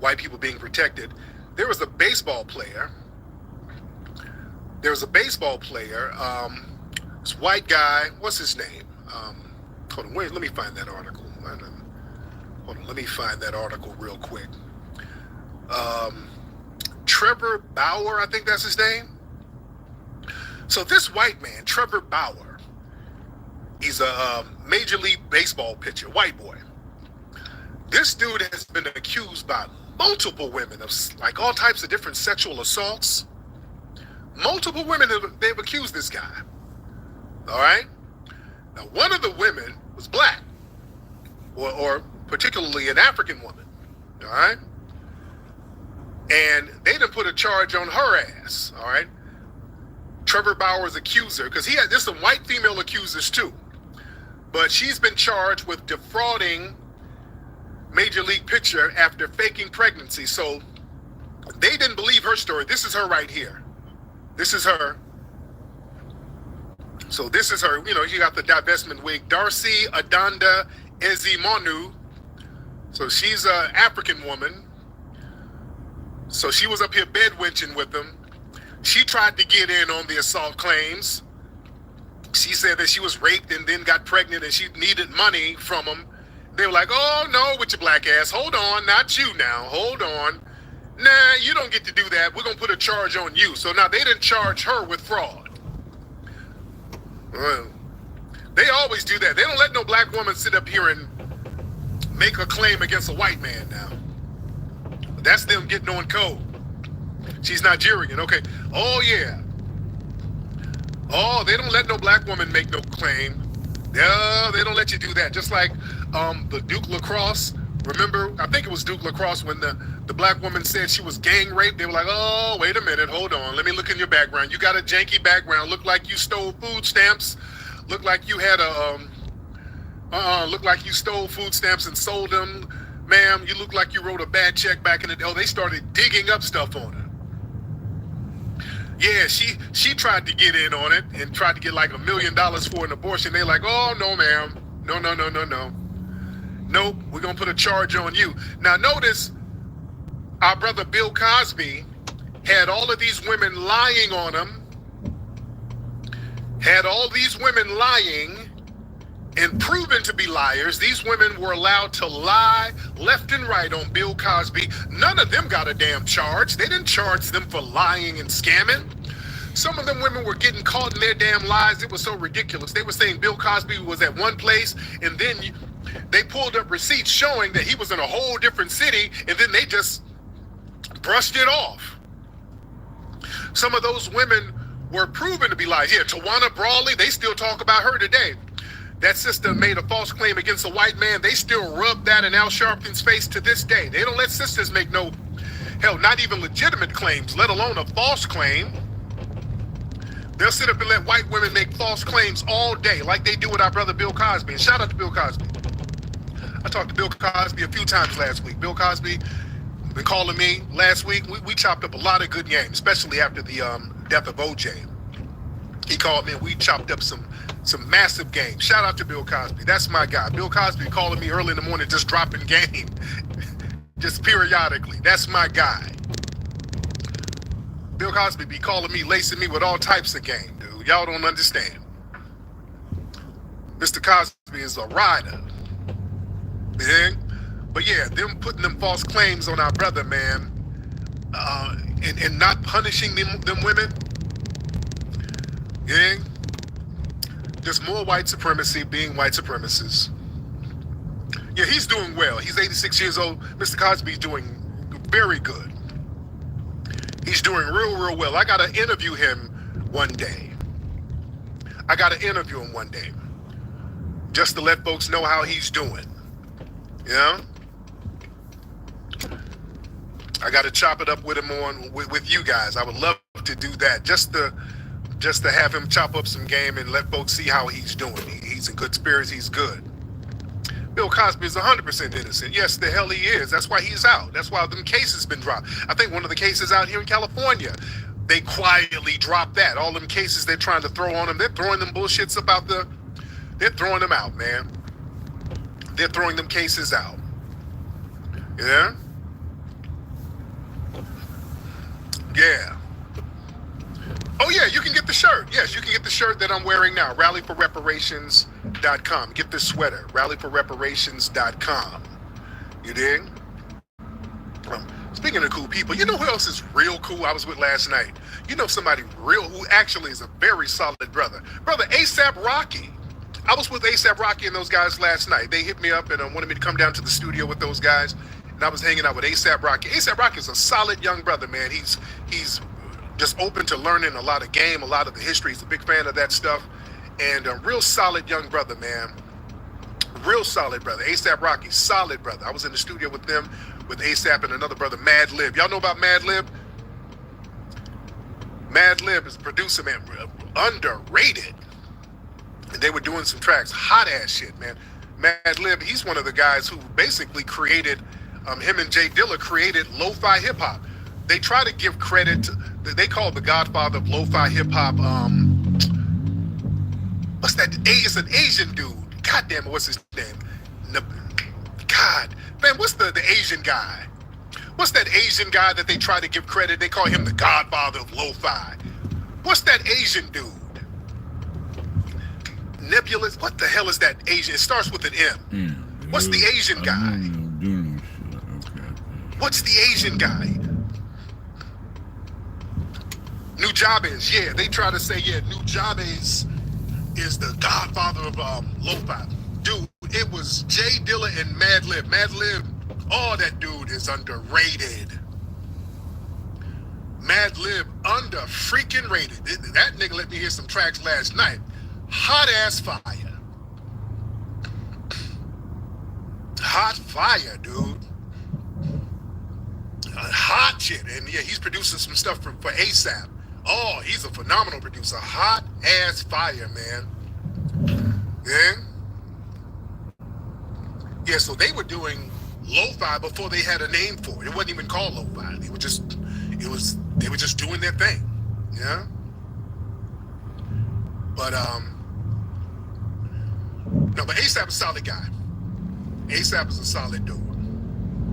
E: white people being protected, there was a baseball player. This white guy, what's his name? Hold on, wait, let me find that article. Let me find that article real quick. Trevor Bauer, I think that's his name. So this white man, Trevor Bauer, he's a Major League Baseball pitcher, white boy. This dude has been accused by multiple women of like all types of different sexual assaults. Multiple women, they've accused this guy. All right? Now, one of the women was black, or particularly an African woman. All right? And they done put a charge on her ass. All right? Trevor Bauer's accuser, because there's some white female accusers too. But she's been charged with defrauding Major League pitcher after faking pregnancy. So they didn't believe her story. This is her right here. This is her. So this is her. You know, you got the divestment wig. Darcy Adanda Ezimonu. So she's an African woman. So she was up here bedwenching with them. She tried to get in on the assault claims. She said that she was raped and then got pregnant and she needed money from them. They were like, oh, no, with your black ass. Hold on, not you now. Hold on. Nah, you don't get to do that. We're going to put a charge on you. So now they didn't charge her with fraud. They always do that. They don't let no black woman sit up here and make a claim against a white man now. That's them getting on code. She's Nigerian. Okay. Oh, yeah. Oh, they don't let no black woman make no claim. No, they don't let you do that. Just like the Duke Lacrosse. Remember, I think it was Duke Lacrosse when the black woman said she was gang raped. They were like, oh, wait a minute. Hold on. Let me look in your background. You got a janky background. Look like you stole food stamps. Look like you had look like you stole food stamps and sold them. Ma'am, you look like you wrote a bad check back in the day. Oh, they started digging up stuff on her. Yeah, she tried to get in on it and tried to get like $1 million for an abortion. They're like, oh, no, ma'am. No. Nope, we're going to put a charge on you. Now, notice our brother Bill Cosby had all of these women lying on him, had all these women lying and proven to be liars. These women were allowed to lie left and right on Bill Cosby. None of them got a damn charge. They didn't charge them for lying and scamming. Some of them women were getting caught in their damn lies. It was so ridiculous. They were saying Bill Cosby was at one place, and then they pulled up receipts showing that he was in a whole different city, and then they just brushed it off. Some of those women were proven to be liars. Yeah, Tawana Brawley, they still talk about her today. That sister made a false claim against a white man. They still rub that in Al Sharpton's face to this day. They don't let sisters make no, hell, not even legitimate claims, let alone a false claim. They'll sit up and let white women make false claims all day, like they do with our brother Bill Cosby. And shout out to Bill Cosby. I talked to Bill Cosby a few times last week. Bill Cosby been calling me last week. We chopped up a lot of good games, especially after the death of OJ. He called me and we chopped up some massive game. Shout out to Bill Cosby. That's my guy. Bill Cosby calling me early in the morning, just dropping game, just periodically. That's my guy. Bill Cosby be calling me, lacing me with all types of game, dude. Y'all don't understand. Mr. Cosby is a rider. Yeah? But yeah, them putting them false claims on our brother, man, and not punishing them women. Yeah? There's more white supremacy being white supremacists. Yeah, he's doing well. He's 86 years old. Mr. Cosby's doing very good. He's doing real well. I got to interview him one day. Just to let folks know how he's doing. You know? I got to chop it up with him with you guys. I would love to do that. Just to have him chop up some game and let folks see how he's doing. He's in good spirits. He's good. Bill Cosby is 100% innocent. Yes, the hell he is. That's why he's out. That's why them cases been dropped. I think one of the cases out here in California, they quietly dropped that. All them cases they're trying to throw on him, they're throwing them bullshits about they're throwing them out, man. They're throwing them cases out. Yeah? Yeah. Oh yeah, you can get the shirt. Yes, you can get the shirt that I'm wearing now. Rallyforreparations.com. Get this sweater. Rallyforreparations.com. You dig? Speaking of cool people, you know who else is real cool I was with last night? You know somebody real who actually is a very solid brother. Brother A$AP Rocky. I was with A$AP Rocky and those guys last night. They hit me up and wanted me to come down to the studio with those guys. And I was hanging out with A$AP Rocky. A$AP Rocky is a solid young brother, man. He's just open to learning a lot of game, a lot of the history. He's a big fan of that stuff. And a real solid young brother, man. Real solid brother. A$AP Rocky, solid brother. I was in the studio with them, with A$AP and another brother, Mad Lib. Y'all know about Mad Lib? Mad Lib is a producer, man. Underrated. And they were doing some tracks. Hot ass shit, man. Mad Lib, he's one of the guys who basically created, him and Jay Dilla created lo-fi hip hop. They try to give credit to, they call the godfather of lo-fi hip hop, what's that? It's an Asian dude. God damn it, what's his name? God, man, what's the Asian guy? What's that Asian guy that they try to give credit? They call him the godfather of lo-fi. What's that Asian dude? Nebulous? What the hell is that Asian? It starts with an M. What's the Asian guy? What's the Asian guy? Nujabes, yeah, they try to say, yeah, Nujabes is the godfather of lo-fi. Dude, it was Jay Dilla and Mad Lib. Mad Lib, oh, that dude is underrated. Mad Lib under freaking rated. That nigga let me hear some tracks last night. Hot ass fire. Hot fire, dude. Hot shit. And yeah, he's producing some stuff for A$AP. Oh, he's a phenomenal producer. Hot ass fire, man. Yeah? Yeah, so they were doing lo-fi before they had a name for it. It wasn't even called lo-fi. They were just doing their thing. Yeah? But no, but A$AP is a solid guy. A$AP is a solid dude.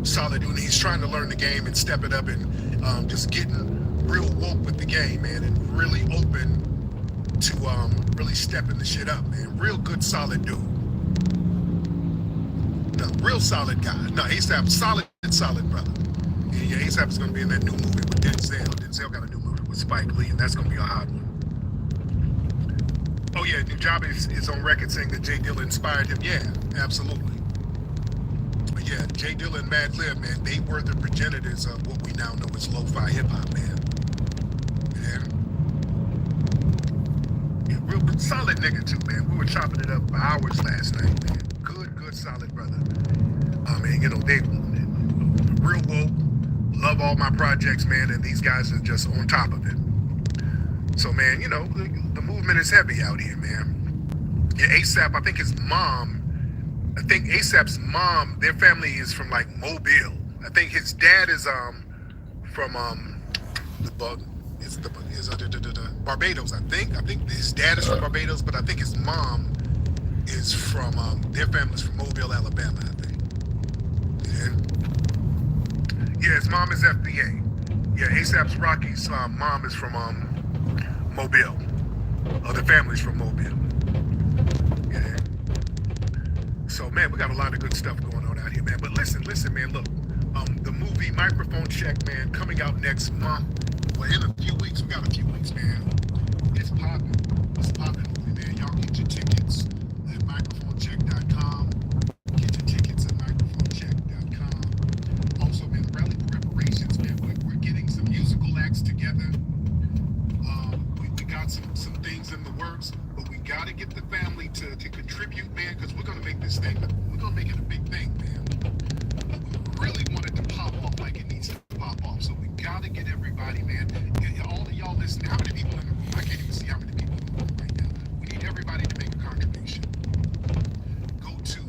E: Solid dude. And he's trying to learn the game and step it up and just getting real woke with the game, man, and really open to really stepping the shit up, man. Real good, solid dude. No, real solid guy. No, A$AP, solid brother. Yeah, A$AP is going to be in that new movie with Denzel. Denzel got a new movie with Spike Lee, and that's going to be a hot one. Oh yeah, Nujabes is on record saying that Jay Dilla inspired him. Yeah, absolutely. But yeah, Jay Dilla and Mad Lib, man, they were the progenitors of what we now know as lo-fi hip-hop, man. Yeah, real solid nigga too, man. We were chopping it up for hours last night, man. Good, solid brother. And you know, they real woke, love all my projects, man, and these guys are just on top of it. So, man, you know, the movement is heavy out here, man. Yeah, A$AP, I think A$AP's mom, their family is from like Mobile. I think his dad is from Barbados, I think. I think his dad is from Barbados, but I think his mom is from their family's from Mobile, Alabama, I think. Yeah, his mom is FBA. Yeah, ASAP's Rocky's mom is from Mobile. The family's from Mobile. Yeah. So man, we got a lot of good stuff going on out here, man. But listen, man, look. The movie Microphone Check, man, coming out next month. Well, in a few weeks, we got a few weeks, man. It's popping. It's popping movie, man. Y'all get your tickets at microphonecheck.com. Get your tickets at microphonecheck.com. Also, man, Rally for Reparations, man. We're getting some musical acts together. We got some things in the works, but we got to get the family to contribute, man, because we're going to make this thing, we're going to make it a big thing, man. We really want it to pop off like it needs to pop off, so we got to get everybody, man. All of y'all listening, how many people in the room? I can't even see how many people in the room right now. We need everybody to make a contribution. Go to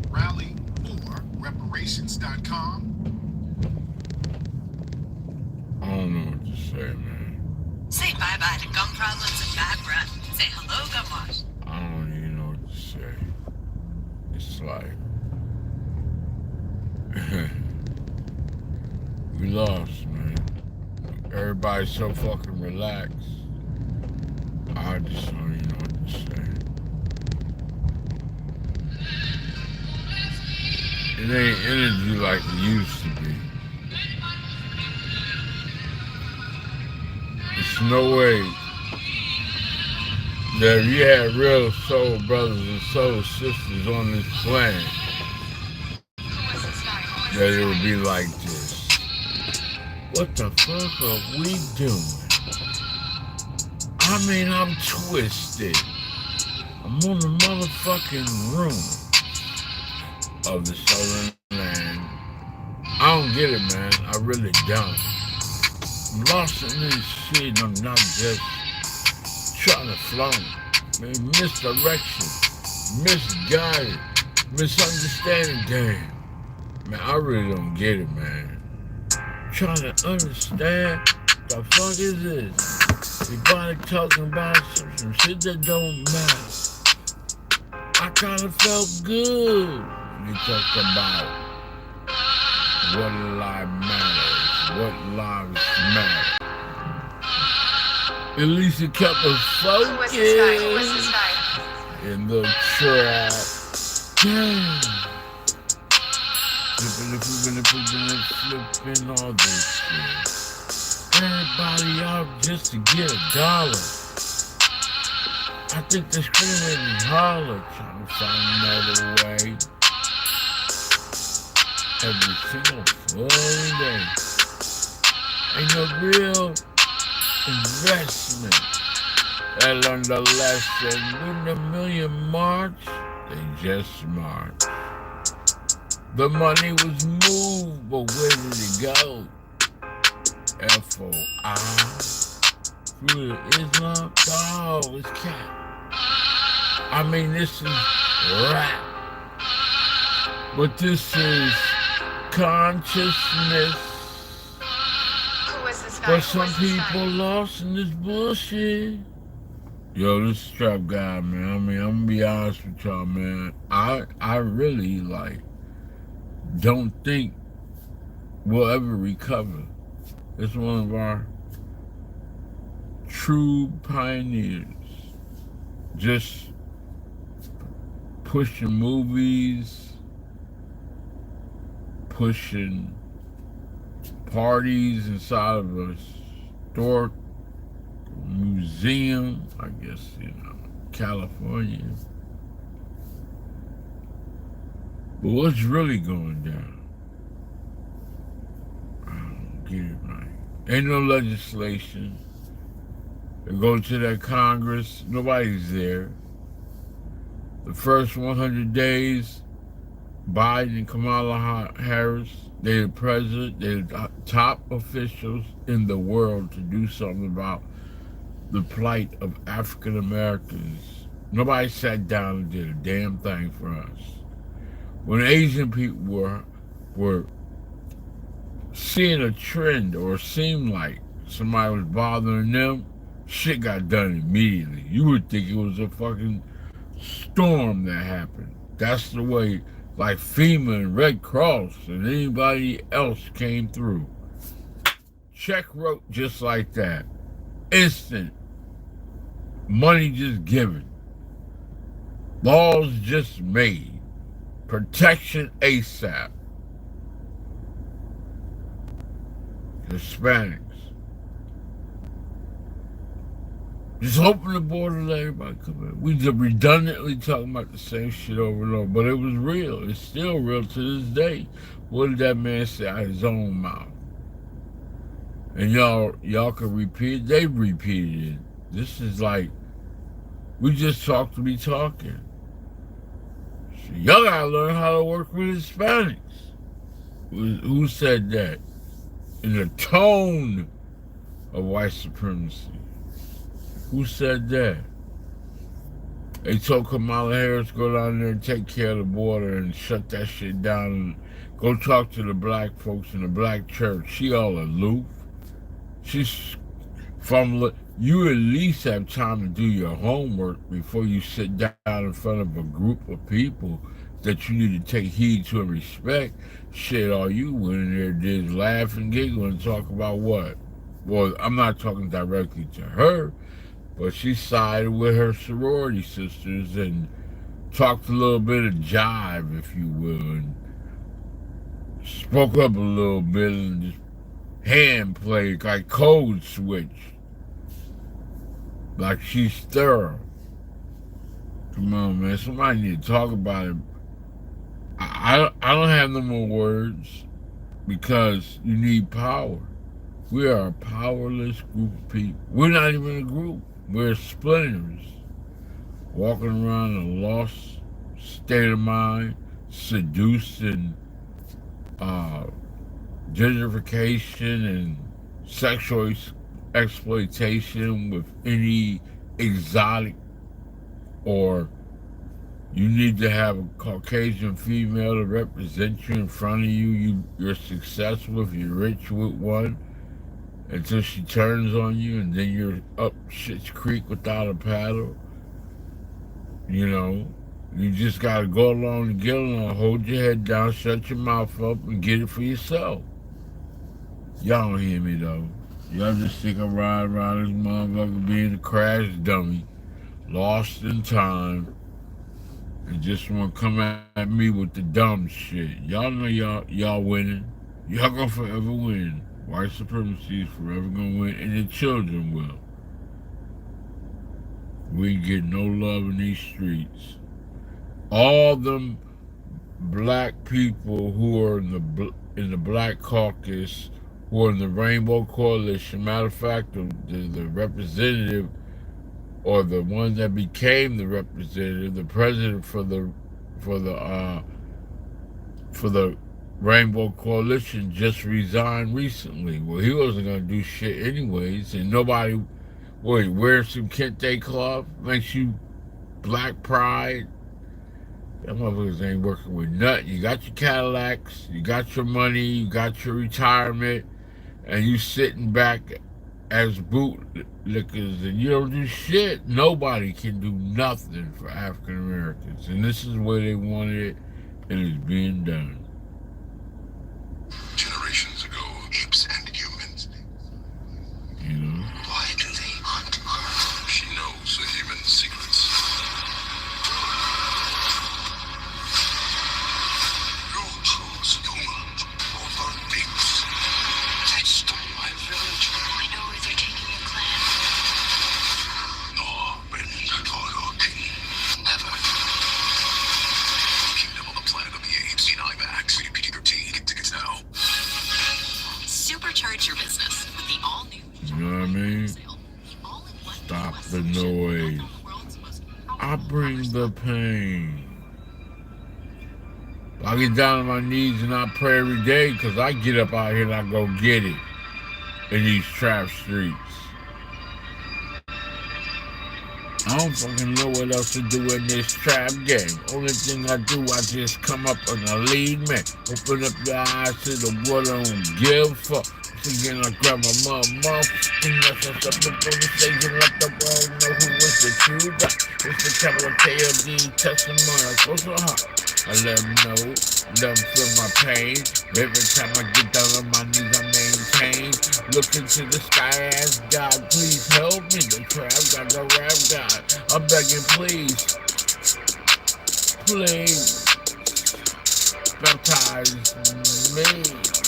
E: rallyforreparations.com.
A: I don't know what to say, man.
O: Say bye-bye to gum problems and bad breath. Say hello, gum wash.
A: I don't even know what to say. It's like... we lost, man. Everybody's so fucking relaxed. I just don't even know what to say. It ain't energy like it used to be. There's no way that if you had real soul brothers and soul sisters on this planet, that it would be like this. What the fuck are we doing? I mean, I'm twisted. I'm on the motherfucking room of the Southern Land. I don't get it, man. I really don't. I'm lost in this shit. I'm not just trying to flow. Man, misdirection, misguided, misunderstanding. Damn. Man, I really don't get it, man. Trying to understand the fuck is this? Everybody talking about some shit that don't matter. I kinda felt good when you talked about what life matters, what lives matter. At least it kept us focused in the trap. Damn. Flipping all this shit. Everybody out just to get $1. I think they're screaming and holler, trying to find another way. Every single fucking day. Ain't no real investment. They learned the lesson. When the million march, they just march. The money was moved, but where did it go? FOI. Through the Islam? Oh, it's cat. I mean, this is rap. But this is consciousness. For some people lost in this bullshit. Yo, this is Trap Guy, man. I mean, I'm gonna be honest with y'all, man. I really, like, don't think we'll ever recover. It's one of our true pioneers. Just pushing movies, pushing parties inside of a historic museum, I guess, you know, California. But what's really going down? I don't get it right. Ain't no legislation. They go to that Congress, nobody's there. The first 100 days, Biden and Kamala Harris, they're the president, they're the top officials in the world to do something about the plight of African Americans. Nobody sat down and did a damn thing for us. When Asian people were seeing a trend, or seemed like somebody was bothering them, shit got done immediately. You would think it was a fucking storm that happened. That's the way, like FEMA and Red Cross and anybody else came through. Check wrote just like that. Instant. Money just given. Laws just made. Protection ASAP. Hispanics. Just open the border, let everybody come in. We just redundantly talking about the same shit over and over, but it was real. It's still real to this day. What did that man say out of his own mouth? And y'all can repeat it. They repeated it. This is like, we just talk to be talking. So y'all gotta learn how to work with Hispanics. Who said that? In the tone of white supremacy. Who said that? They told Kamala Harris go down there and take care of the border and shut that shit down and go talk to the black folks in the black church. She all aloof. She's from, you at least have time to do your homework before you sit down in front of a group of people that you need to take heed to and respect. Shit, all you went in there did is laugh and giggle and talk about what? Well, I'm not talking directly to her, but she sided with her sorority sisters and talked a little bit of jive, if you will, and spoke up a little bit and just hand played like code switch. Like she's thorough. Come on, man. Somebody need to talk about it. I don't have no more words because you need power. We are a powerless group of people. We're not even a group. We're splinters. Walking around in a lost state of mind, seduced and gentrification and sexual exploitation with any exotic, or you need to have a Caucasian female to represent you in front of you. You're successful if you're rich with one until she turns on you, and then you're up shit's creek without a paddle. You know, you just gotta go along and get along, hold your head down, shut your mouth up, and get it for yourself. Y'all don't hear me though. Y'all just think I'm riding around this motherfucker being a crash dummy, lost in time, and just want to come at me with the dumb shit. Y'all know y'all winning. Y'all gonna forever win. White supremacy is forever gonna win, and the children will. We ain't get no love in these streets. All them black people who are in the Black Caucus, who are in the Rainbow Coalition. Matter of fact, the representative, or the one that became the representative, the president for the Rainbow Coalition, just resigned recently. Well, he wasn't gonna do shit anyways, and nobody. Wait, wear some kente cloth makes you black pride. That motherfuckers ain't working with nothing. You got your Cadillacs, you got your money, you got your retirement, and you sitting back as bootlickers, and you don't do shit. Nobody can do nothing for African Americans, and this is where they wanted it, and it's being done.
E: Generations ago, apes and humans.
A: You know?
E: Why do they hunt her? She knows the human secrets. You chose Yuma over apes. They stole my village.
B: I know where they're taking your clan.
E: No, but Chicago king. Never. Kingdom on the planet of the apes in IMAX. PG-13. Get tickets now.
O: Supercharge your business with the all-new.
A: You know what I mean? Stop the noise. I bring the pain. I get down on my knees and I pray every day because I get up out here and I go get it in these trap streets. I don't fucking know what else to do in this trap game. Only thing I do, I just come up and I lead man. Open up your eyes to the world, I don't give a fuck. again, I grab my mouth. And that's what's up on the stage and let the world know who is the true God. It's the capital KOD testimonies. What's so hot? I let them know, let them feel my pain. Every time I get down on my knees, I maintain. Look into the sky, ask God, please help me. The trap God, the rap God. I'm begging, please. Please. Baptize me.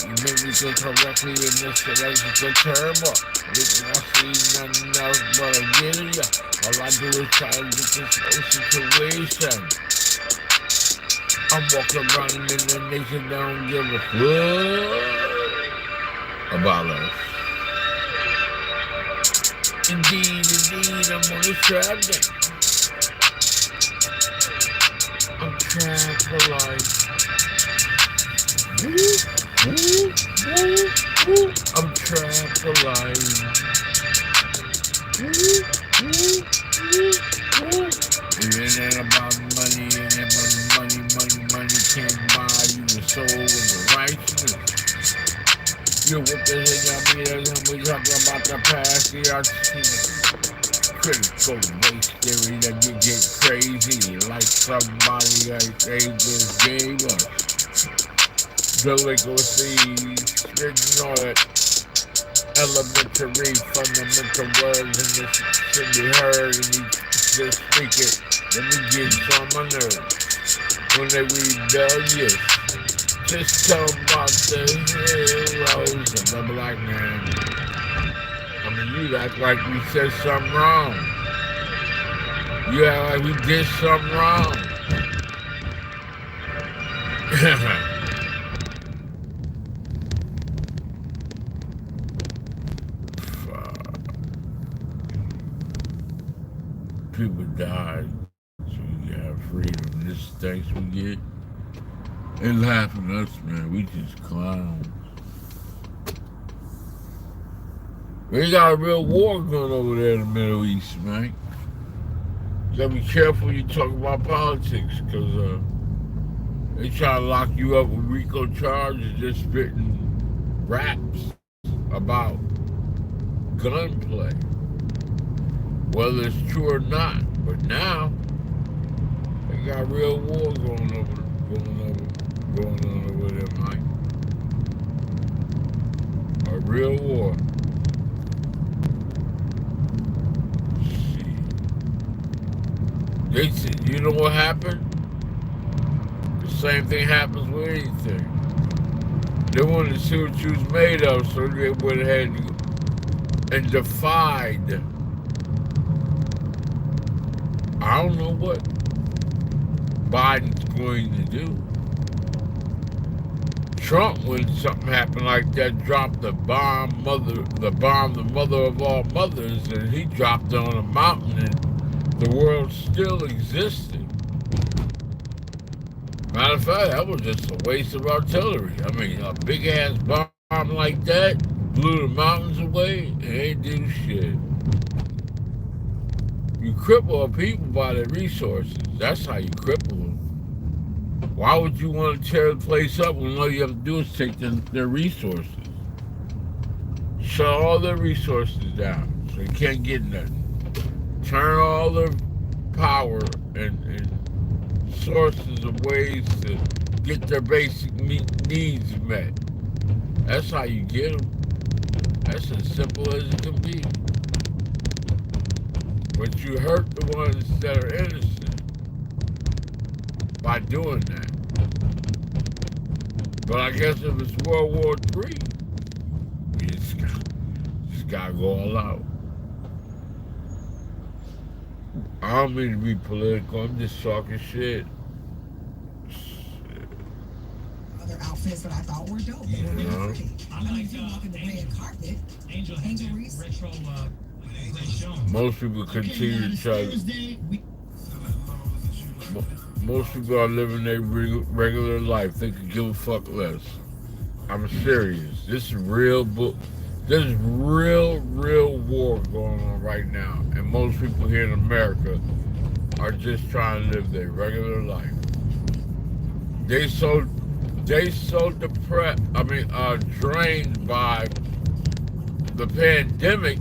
A: You make me think correctly in this shit as a good turbo. I see nothing else but a video. All I do is try to get this whole situation. I'm walking around in the nation, don't give a fuck about us. Indeed, I'm on the trap game. I'm trapped for life. Woo, woo, woo, woo. I'm trapped for life. Woo, woo, woo, woo. It ain't about money, it ain't about money can't buy you the soul and the righteousness. You what the hell y'all mean? We talking about the past, the critical race theory that you get crazy like somebody they just gave us. Delinquency, ignore it. Elementary, fundamental words and this should be heard and you just speak it. Let me get on my nerves. When they rebellious, just tell about the heroes of the black man. I mean, you act like we said something wrong. You act like we did something wrong. People died so we have freedom. This thanks we get. They laughing at us, man. We just clowns. We got a real war going over there in the Middle East, man. You gotta be careful when you talk about politics, because they try to lock you up with RICO charges just spitting raps about gunplay. Whether it's true or not, but now they got real war going on over there, Mike. A real war. They said, you know what happened? The same thing happens with anything. They wanted to see what you was made of, so they went ahead and defied. I don't know what Biden's going to do. Trump, when something happened like that, dropped the bomb, the mother of all mothers, and he dropped it on a mountain, and the world still existed. Matter of fact, that was just a waste of artillery. I mean, a big ass bomb like that blew the mountains away and ain't do shit. You cripple a people by their resources. That's how you cripple them. Why would you want to tear the place up when all you have to do is take their resources? Shut all their resources down so you can't get nothing. Turn all their power and sources of ways to get their basic needs met. That's how you get them. That's as simple as it can be. But you hurt the ones that are innocent by doing that. But I guess if it's World War III, you just gotta go all out. I don't mean to be political, I'm just talking shit.
P: Other outfits that I thought were dope. They were really pretty. I mean, if you walk in the red carpet, Angel Reese.
A: Most people continue to try to... Most people are living their regular life. They could give a fuck less. I'm serious. This is real There's real war going on right now. And most people here in America are just trying to live their regular life. They so depressed, drained by the pandemic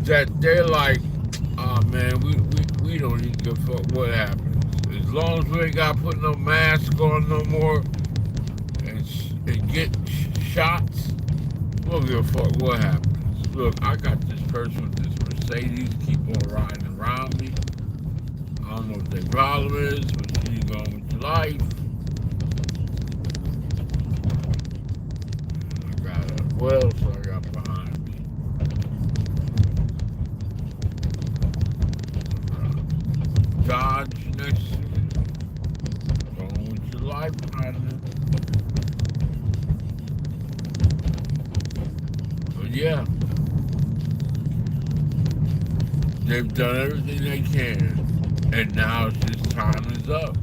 A: that they're like, oh man, we don't even give a fuck what happens. As long as we ain't got to put no mask on no more and get shots, we don't give a fuck what happens. Look, I got this person with this Mercedes keep on riding around me. I don't know what their problem is, but she's going with your life. I got a, what else I got behind me? Dodge next to me. Going with your life behind me. But yeah. They've done everything they can. And now it's just time is up.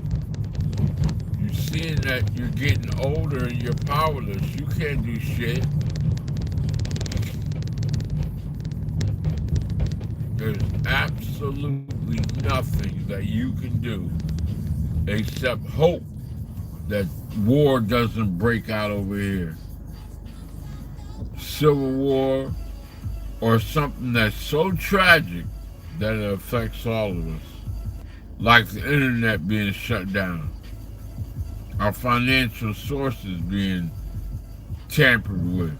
A: You're seeing that you're getting older and you're powerless. You can't do shit. There's absolutely nothing that you can do except hope that war doesn't break out over here. Civil war or something that's so tragic that it affects all of us. Like the internet being shut down, our financial sources being tampered with.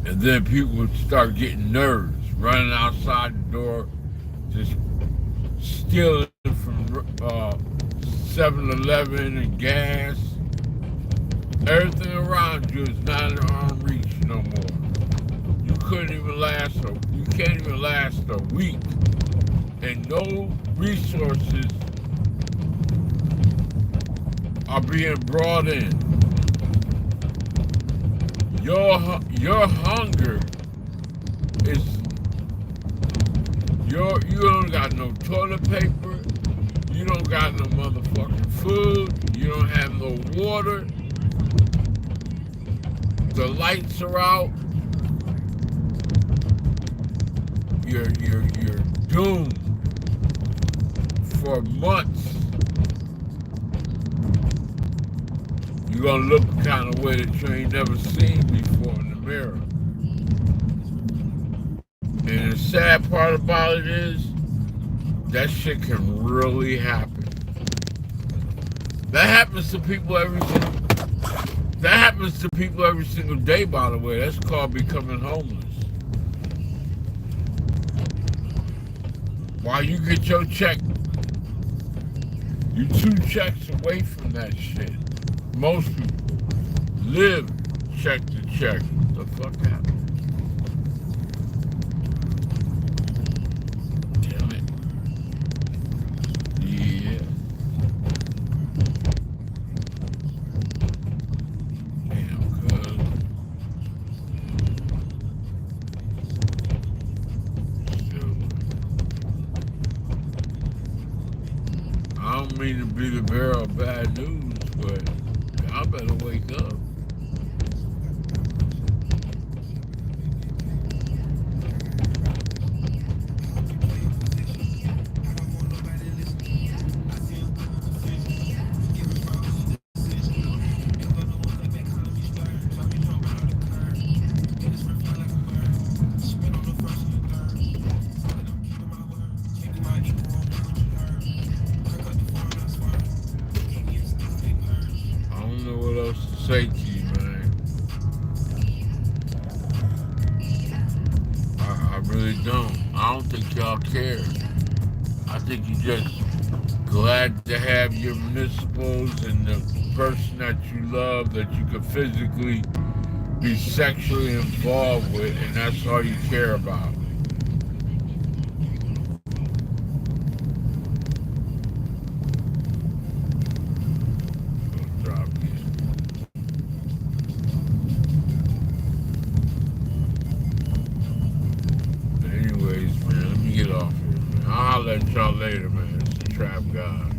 A: And then people would start getting nerves, running outside the door, just stealing from 7-Eleven and gas. Everything around you is not in arm reach no more. You can't even last a week. And no resources are being brought in. Your hunger is you don't got no toilet paper, you don't got no motherfucking food, you don't have no water, the lights are out, you're doomed for months. You're gonna look the kind of way that you ain't never seen before in the mirror. And the sad part about it is, that shit can really happen. That happens to people every single day, by the way. That's called becoming homeless. While you get your check, you're 2 checks away from that shit. Most people live check to check. What the fuck happened? Damn it. Yeah. Damn, cuz. I don't mean to be the bearer of bad news, but I better wake up. Say to you, man. I really don't. I don't think y'all care. I think you just glad to have your municipals and the person that you love that you could physically be sexually involved with, and that's all you care about. Anyways, man, let me get off here, man. I'll holler at y'all later, man. It's the Trap God.